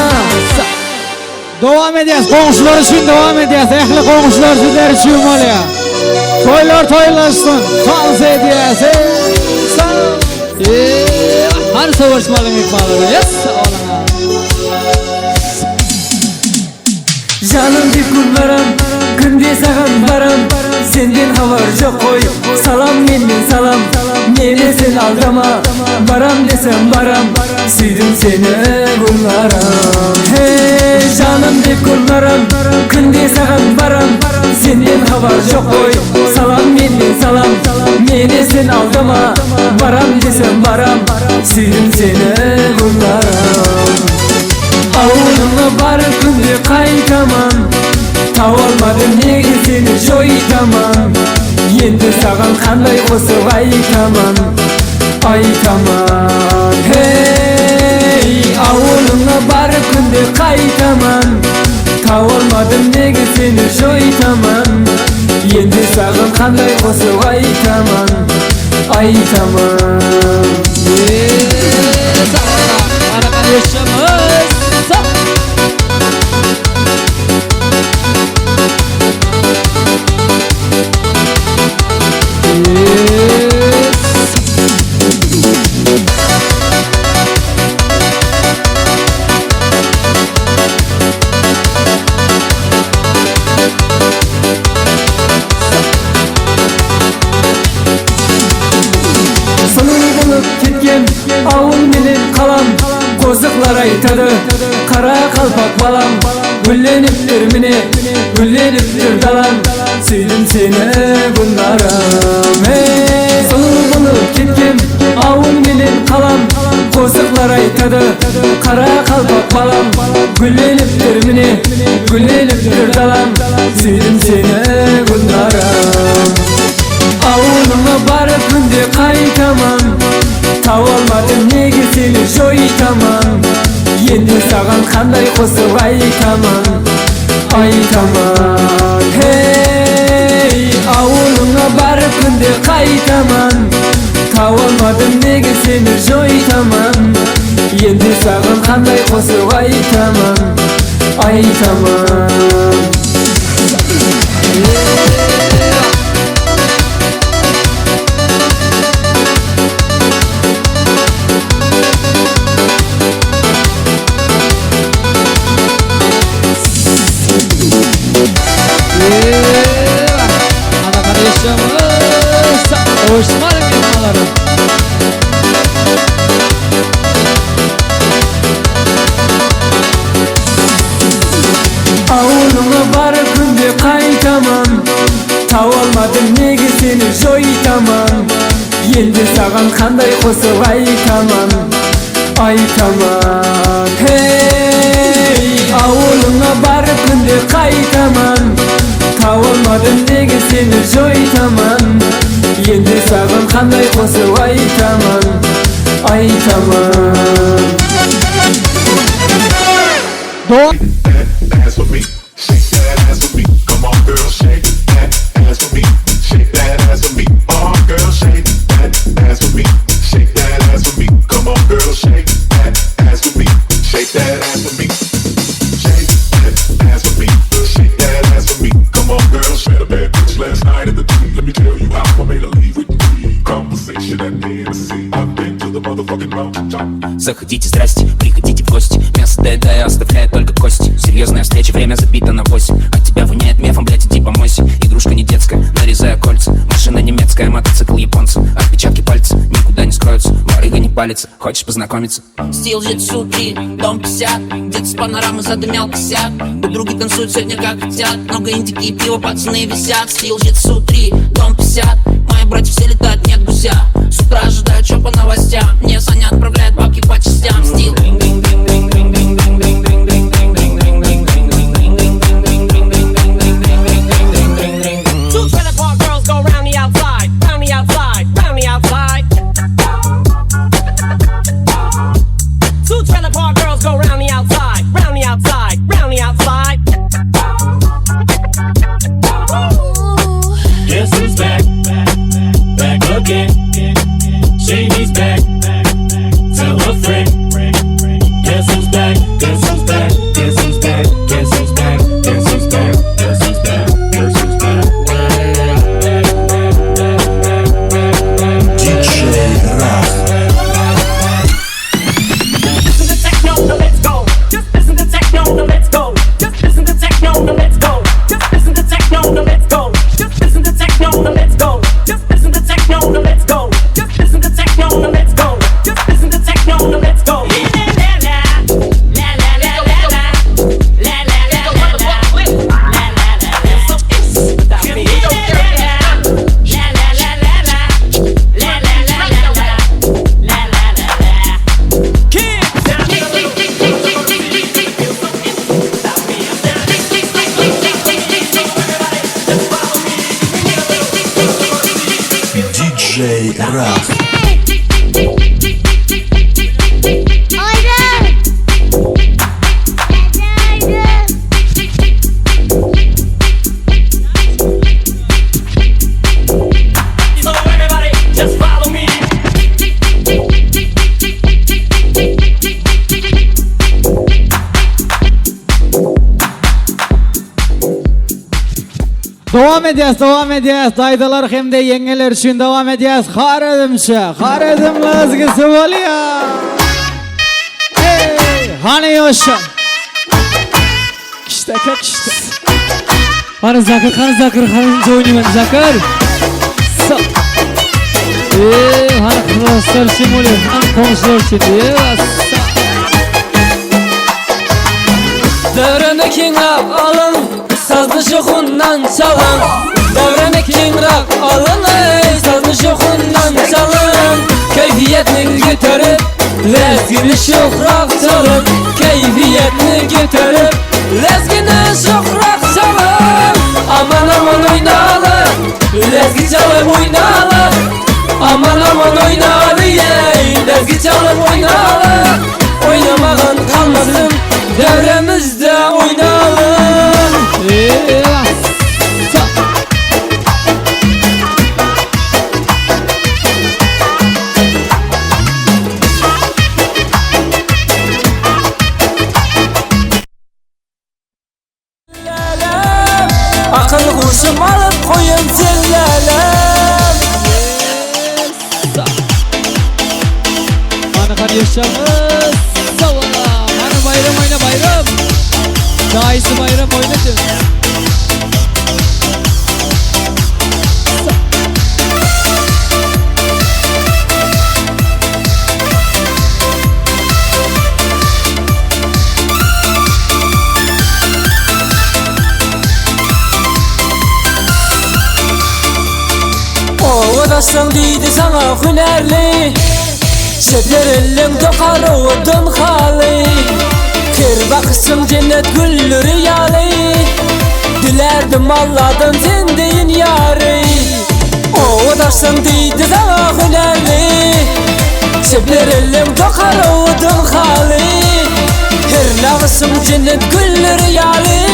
Devam edeceğiz. Komşular için devam edeceğiz. Ehli komşular sizler için oluyor. Toylar toylaşsın. Dans edeceğiz. Her savaşmalı mikmaları. Yes. Canım bir kullarım, günde sağın varım. Senden haber yok koy, salam menden salam. Meni sen aldama, baram desem baram. Süydüm seni kullarım. Hey canım bir kullarım, günde sağın varım. Senden haber yok koy, salam menden salam. Meni sen aldama, baram desem baram. Süydüm seni kullarım. Avuluna bar kunde qaytaman, tavolmadim nega seni joyitaman. Endi sağan qanday qo'sib aytaman. Hey avuluna bar kunde qaytaman, tavolmadim nega seni joyitaman. Endi sağan qanday qo'sib aytaman. Yaşamız. Qo'ziqlar aytadi, qara qalpoq balam. Gullenibdir meni, gullenibdir dalam. Suydim seni bunlarim. Hey, so'lib bo'lib ketgan avul menen qalam. Qo'ziqlar aytadi, qara qalpoq balam. Gullenibdir meni, gullenibdir dalam. Suydim seni bunlarim. Avuluma barib kunde qaytaman, tavolmadim nega seni joyitaman. Endi sagan qanday qo'sib aytaman, aytaman. Hey, avulunga barib kunde qaytaman. Tavolmadim nega seni joytaman. Endi sagan qanday qo'sib aytaman, aytaman. Ana kardeşimiz Osman Mehmaları. Avulunga barib kunde qaytaman. Tavolmadim nega seni joytaman. Endi sagan qanday qo'sib aytaman, aytaman. Hey, avulunga barib kunde qaytaman. Tavolmadim nega seni joytaman. Endi sagan qanday qo'sib aytaman, aytaman. Dance with me, shake that ass with me. Come on, girl, shake that ass with me. Shake that ass with me. Oh, girl, shake that ass with me. Shake that ass with me. Come on, girl, shake that ass with me. Shake that ass with me. Shake that ass with me. Shake that ass with me. Come on, girl, met a bad bitch last night at the tree. Let me tell you how I made her leave with me. Conversation at the NC. I've been to the motherfucking mountaintop. Заходите, здрасте, приходите в гости. Мясо доедая, оставляет только кости. Серьезная встреча, время забито на 8. От тебя воняет мефом, блядь, иди помойся. Игрушка не детская, нарезая кольца. Машина немецкая, мотоцикл японца. Отпечатки пальцев никуда не скроются. Барыга не палится, хочешь познакомиться? Стил Житсу 3, дом 50. Где-то с панорамы задымел косяк. Подруги танцуют сегодня как хотят. Много индики и пива, пацаны висят. Стил Житсу 3, дом 50. Мои братья все летают, нет гуся. С утра ожидают, чё по новостям. Мне Саня отправляет бабки по частям. Стил. Two trailer park girls go round the outside, round the outside, round the outside. Two trailer park girls go round the outside, round the outside, round the outside. Guess who's back? Back again. Shady's back. Tell a friend. Guess who's back? Guess who's back? Guess who's back? Guess who's back? Guess who's back? Guess who's back? Guess who's back? DJ Raz. Listen to techno, now let's go. Just listen to techno, now let's go. Just listen to techno, now let's go. Just listen to techno, now let's go. Just listen to techno, now let's go. Just listen to techno, now let's go. Just listen to techno, now let's go. Just listen to techno, now let's go. DJ Raz. So everybody, just follow me. Devam edeceğiz. Daydalar hem de yengeler için devam edeceğiz. Haredimle ezgisi oluyor. Hey, hani yaşa. İşte. Hani Zakır, hani oynayayım ben Zakır. Hani kırmızılar için oluyor, hani komşular için. Devreni kingrap alın, sazlı şokundan çalın. Devreni kingrap alın, sazlı şokundan çalın. Keyfiyetini götürüp, lezgini şokrak çalın. Keyfiyetini götürüp, lezgini şokrak çalın. Aman oynalım, lezgi çalıp oynalım. Aman oynalım, lezgi çalıp oynalım. Oynamağın kalmaz kuşum alıp koyun zillelem. Hadi yaşamız. Sağ ol. Hadi bayram oyna bayram. Dayısı bayram oynatın. Oğudaşsın deydi sana hünerli, şepler elin dokar oğudun hali. Kır bakışın cennet gülleri yali, dilerdim Allah'dan sen deyin yari. Oğudaşsın deydi sana hünerli, şepler elin dokar oğudun hali. Kır bakışın cennet gülleri yali,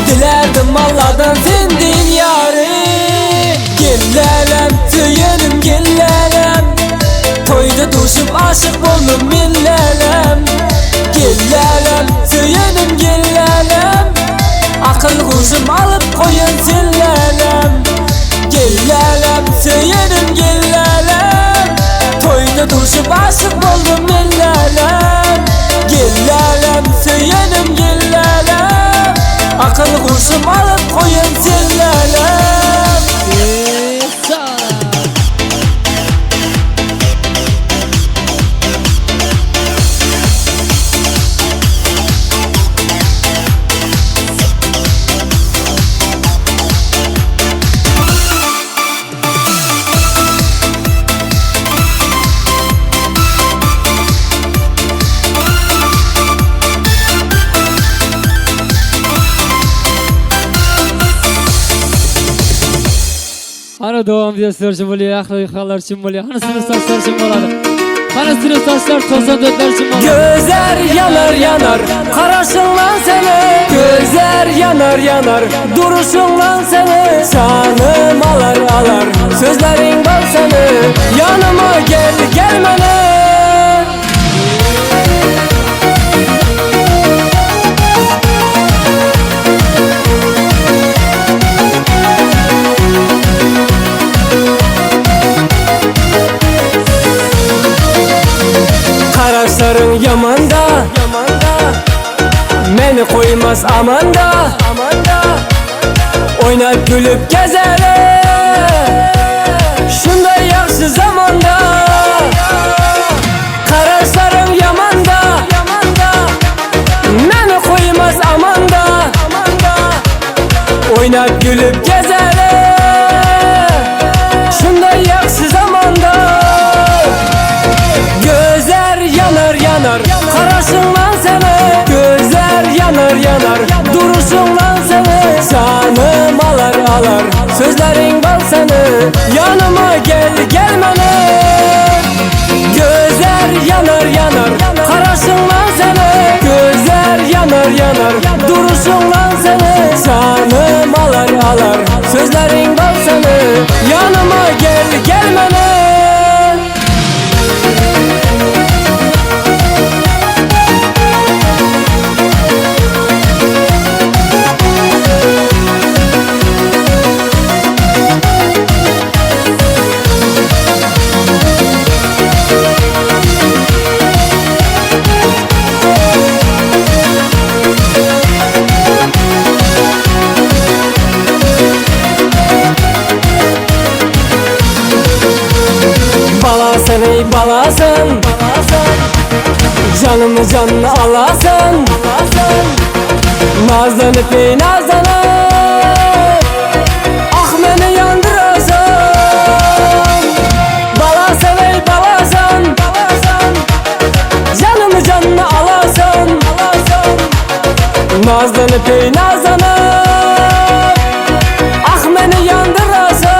dilerdim Allah'dan sen deyin yari. Gellelem, tüyenim gellelem, toyda duşup aşık oldum millelem. Gellelem, tüyenim gellelem, akıl kuşum alıp koyun zillelem. Gellelem, tüyenim gellelem, toyda duşup aşık oldum millelem. Gellelem, tüyenim gellelem, akıl kuşum alıp koyun zillelem. Ana devam videolar için böyle, akıllar için böyle, ana sınıf saçlar için böyle. Ana sınıf saçlar 94'ler için böyle. Gözler yanar yanar, karasınlan seni. Gözler yanar yanar, duruşunlan seni. Canım alar alar, sözlerin bal seni. Yanıma gel gelmene. Karasların yamanda, meni koymaz amanda. Oynayıp gülüp gezelim, şunday yaxşı zamanda. Karasların yamanda, meni koymaz amanda. Oynayıp gülüp gezelim, şunday yaxşı zamanda. Gözler yanar yanar, karasınlan seni. Gözler yanar yanar, duruşunlan seni. Canım alar alar, sözlerin bal seni. Yanıma gel gelmene. Gözler yanar yanar, karasınlan seni. Gözler yanar yanar, duruşunlan seni. Canım alar alar, sözlerin bal seni. Yanıma gel gelmene. Balasın ey balasın, canımı canını alasın. Nazlanıp ey nazlanıp, ah beni yandırasın. Balasın ey balasın, canımı canını alasın. Nazlanıp ey nazlanıp, ah beni yandırasın.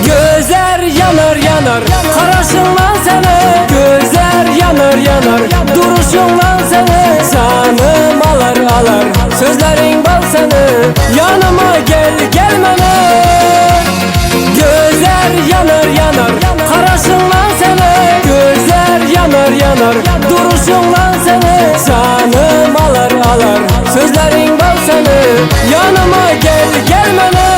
Gözler yanar yanar, karasınlan seni. Gözler yanar yanar, duruşunlan seni. Canım alar alar, sözlerin bal seni. Yanıma gel gelmene. Gözler yanar yanar, karasınlan seni. Gözler yanar yanar, duruşunlan seni. Canım alar alar, sözlerin bal seni. Yanıma gel gelmene.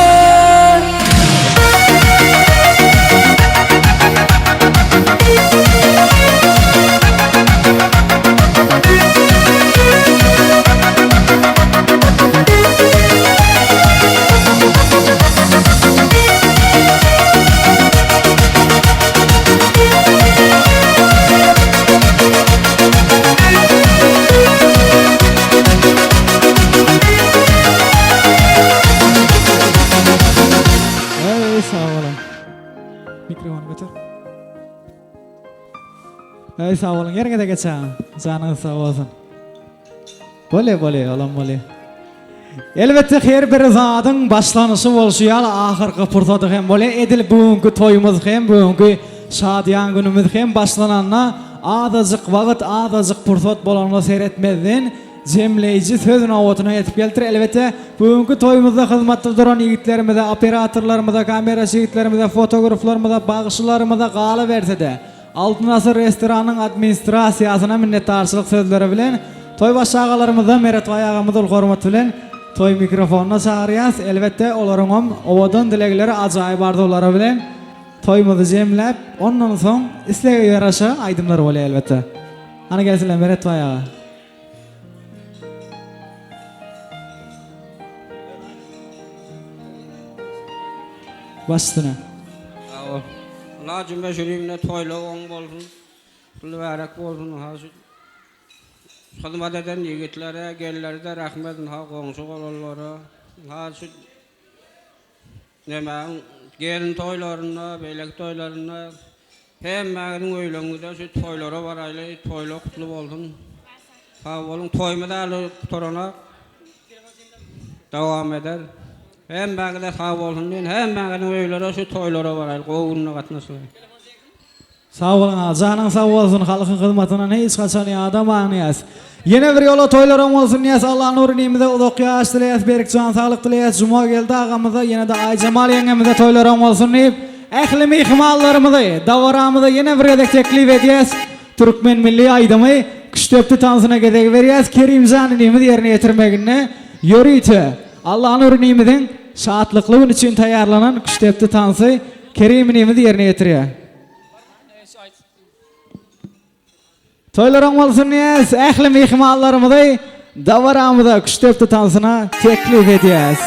Sağ olun, yerine de geçelim. Canınız sağ olsun. Böyle, olam böyle. Elbette her bir zadın başlanışı bolşuyal, ahırkı pırtadı hem böyle edil bugünkü toyumuz hem bugünkü şadiyan günümüz hem başlananla adacık vaqt, adacık pırtat bolanla seyretmezden cemleyici sözün avutuna yetip geltir. Elbette bugünkü toyumuzda hizmetli duran yigitlerimize, operatorlarımıza, kamera yigitlerimize, fotograflarımıza, bağışçılarımıza galı verse de Altın Asır restoranın administrasiyasına minnettarçılık sözleri bilen toy başağalarımıza Meret Vayağımızı hormat bilen toy mikrofonuna çağırıyaz. Elbette olaryňam owadan dilegleri ajayip arzuları bilen toyumuzu jemlep ondan soň isleýe ýaraşa aýdymlar bolýar elbette. Ana gelsinler Meret Vayağa. Başsyna. La cümle şerifine toylu oň bolsun. Pulverek bolsun. Hizmet eden yigitlere, gelleride rahmetin ha goňşy bolanlara. Ha şu nemäň gelin toylaryna, beýlek toylaryna hemmäňiň öýleňinde şu toylara baraýly, toylu kutly bolsun. Ha bolun toýmadaly torana dowam eder. Hemmäňide sag bolsun diýen hemmäňiň öýlere şu toylara baraýly, gowunyna gatnaşylar. Sağ olun, canın sağ olsun, halkın hizmetine hiç kaçan adam anıyaz. Yine bir yola toylarım olsun niyaz, Allah'ın nuru nimide uluk yaş dileyaz, berikcan sağlık dileyaz, cuma geldi ağamıza, yine de Ay Cemal yengemize toylarım olsun deyip, ehlimi ihmallarımızı, davaramızı yine bir edek teklif ediyaz, Türkmen milli aydımı, Küştöptü tansına gedek veriyaz, Kerim Canini'miz yerine getirmegine yürüytü. Allah'ın nuru nimidin şahatlıklığın için tayarlanan Küştöptü tansı, Kerim'imiz yerine getiriyor. Toylarım olsun niyaz, ehli mihmallarımızı davaramıza Küştöptü tansına teklif ediyaz.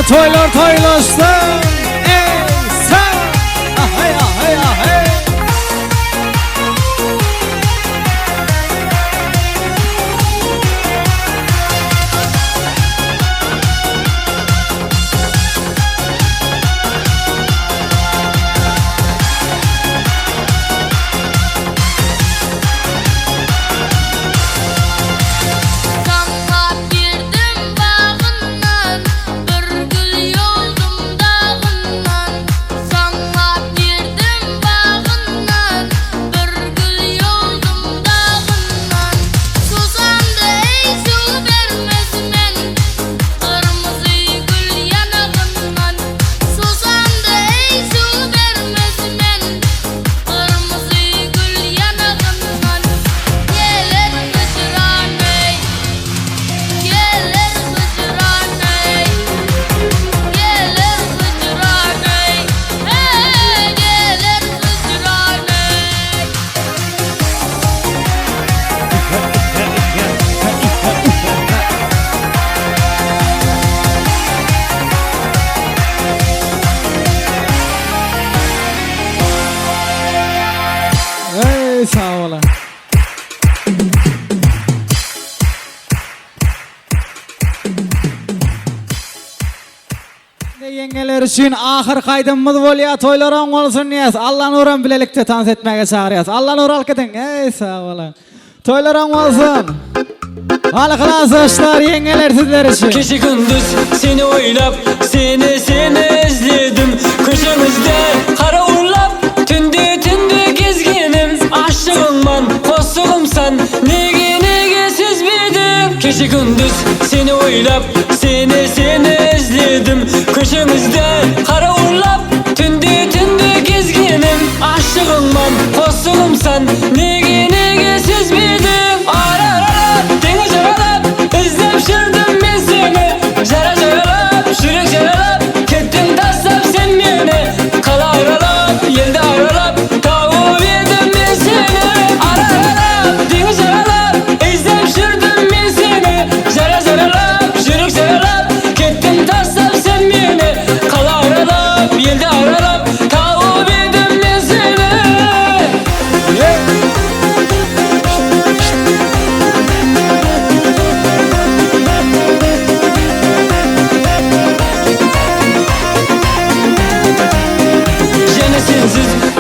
Toylar toylaşsın, ey sen, ahey ahey ahey. yengeler üçün ahir kaydımız bolýar. Toylar oň bolsun diýäs. Allah nuran bilelikde tans etmäge çagyrýas. Allah nur alkydyň. Ey sag bolan. Toylar oň bolsun. Arkadaşlar yengeler sizler için. Gece gündüz seni oylap, seni izledim. Köşemizde kara uğurlap, tünde gezginim. Aşığımman, kosuğumsan, nege siz bildim. Gece gündüz seni oylap, seni izledim. Köşemizde kara uğurlap, tünde gezginim. Aşığımman, kosuğumsan, nege siz bildim. Ara deniz aralap, izlep şırdım ben seni. Jara jaralap, şürek jaralap, kettin taslap sen beni. Kala aralap, yelde aralap, tavup yedim ben seni. Aralap, deniz aralap, izlep şırdım ben seni. Jara jaralap, şürek jaralap, kettin taslap sen beni. Kala aralap, yelde aralap, tavup yedim ben seni.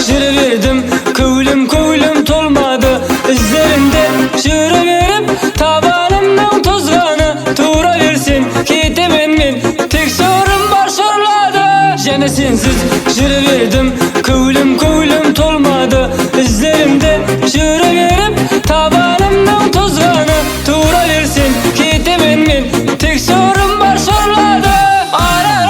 Jüri verdim, köylüm tolmadı. İzlerimde jüri verip tabanımdan tozganı. Tuğra versin ketemen men, tek sorum var sorladı. Jene sensiz jüri verdim, köylüm tolmadı. İzlerimde jüri verip tabanımdan tozganı. Tuğra versin ketemen men, tek sorum var sorladı. Ara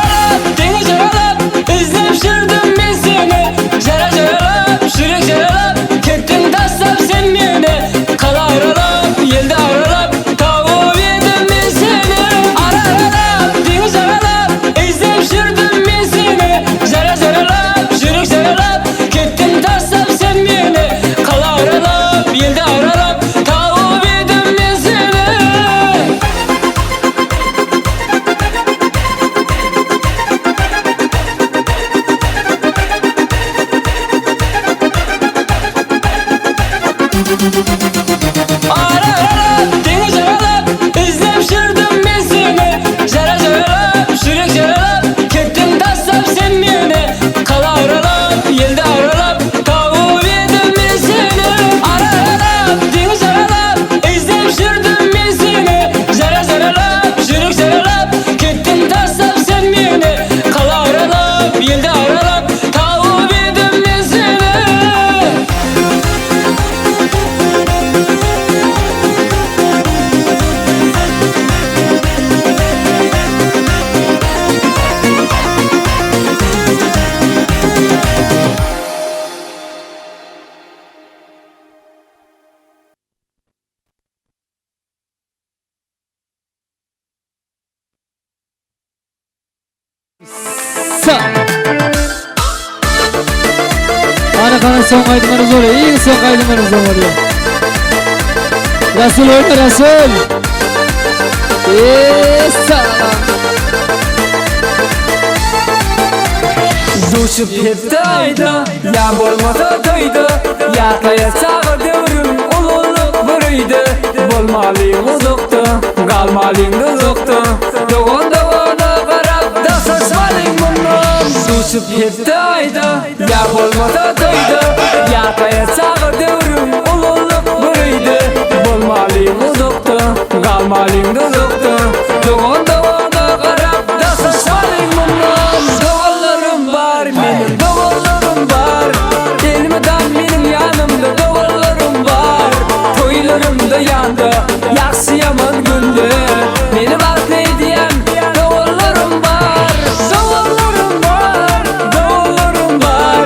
deniz aralap, izlep şırdım ben seni. Jara jaralap, şürek jaralap, kettin taslap sen beni. Kala aralap, yelde aralap, tavup yedim ben seni. Aralap, deniz aralap, izlep şırdım ben seni. Jara jaralap, şürek jaralap, kettin taslap sen beni. Kala aralap, yelde aralap, tavup yedim ben seni. Aralap, deniz aralap, izlep şırdım ben seni. Jara jaralap, şürek jaralap, kettin taslap sen beni. Kala aralap, yelde aralap, tavup yedim ben seni. Aralap, deniz aralap, izlep şırdım ben seni. Jara jaralap, şürek jaralap, kettin taslap sen beni. Kala aralap, yelde aralap, tavup yedim ben seni. Arkadaşlar son kaydımlarınız oluyor. İyi son kaydımlarınız oluyor. Resul oyna Resul. Düşüp hepti ayda, ya bolmasa toyda. Yatlaya çağır devrim, ululuk buruydu. Bolmalıyım uzukta, kalmalıyım uzukta. Doğana karab da saçmalıyım bundan. Düşüp hepti ayda, ya bolmasa toyda. Yatlaya çağır devrim, ululuk buruydu. Bolmalıyım uzukta, kalmalıyım uzukta. Doğana karab da saçmalıyım bundan. Doğallarım var, benim doğallarım var. Elmeden benim yanımda doğallarım var. Toylarım da yandı, yaxşı yaman gündü. Beni baklaydiyen doğallarım var. Doğallarım var, doğallarım var.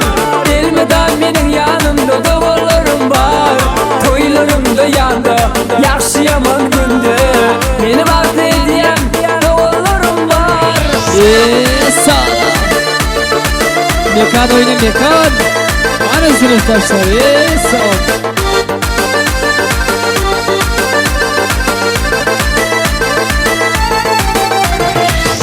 Elmeden benim yanımda doğallarım var. Toylarım da yandı, yaxşı yaman gündü. Beni baklaydiyen doğallarım var. Mekan oyna mekan. Ana sınıftaşlar. Sağ ol.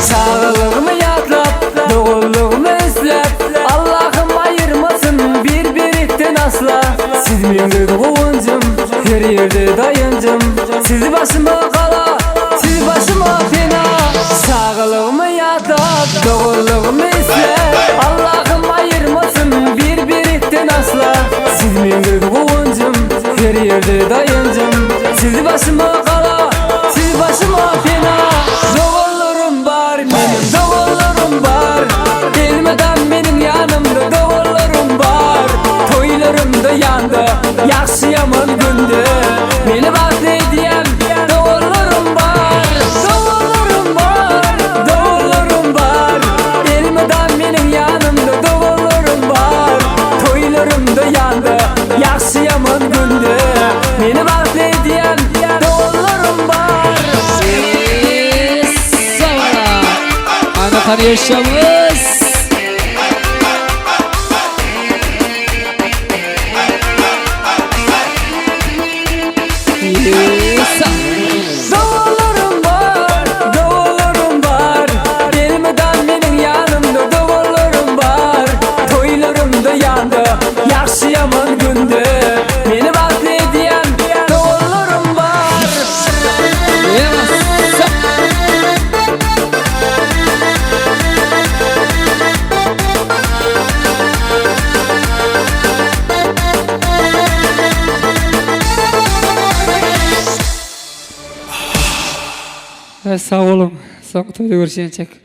Sağlığımı yatlap, doğulluğumu izlep. Allah'ım ayırmasın birbirinden asla. Siz benim doğuncum, her yerde dayıncım. Siz başıma kala, siz başıma fena. Sağlığımı yatlap, doğulluğumu derdi dayıncım. Siz başıma kala, siz başıma fena. Doğullarım var, benim doğullarım var. Gelmeden benim yanımda doğullarım var. Toylarım da yandı, yaxşı yaman gündü. Beni bahsediyem doğullarım var. Doğullarım var, doğullarım var. Gelmeden benim yanımda doğullarım var. Toylarım da yandı, yaxşı yaman gündü. Beni bahsediyem doğullarım var. Sağla. Ana tanışamız. Doğullarım var, doğullarım var. Gelmeden benim yanımda doğullarım var. Toylarım da yandı, yaxşı yaman gündü. Beni bahsediyem doğullarım var. Sağ olun. Sağ toyda görüşençek.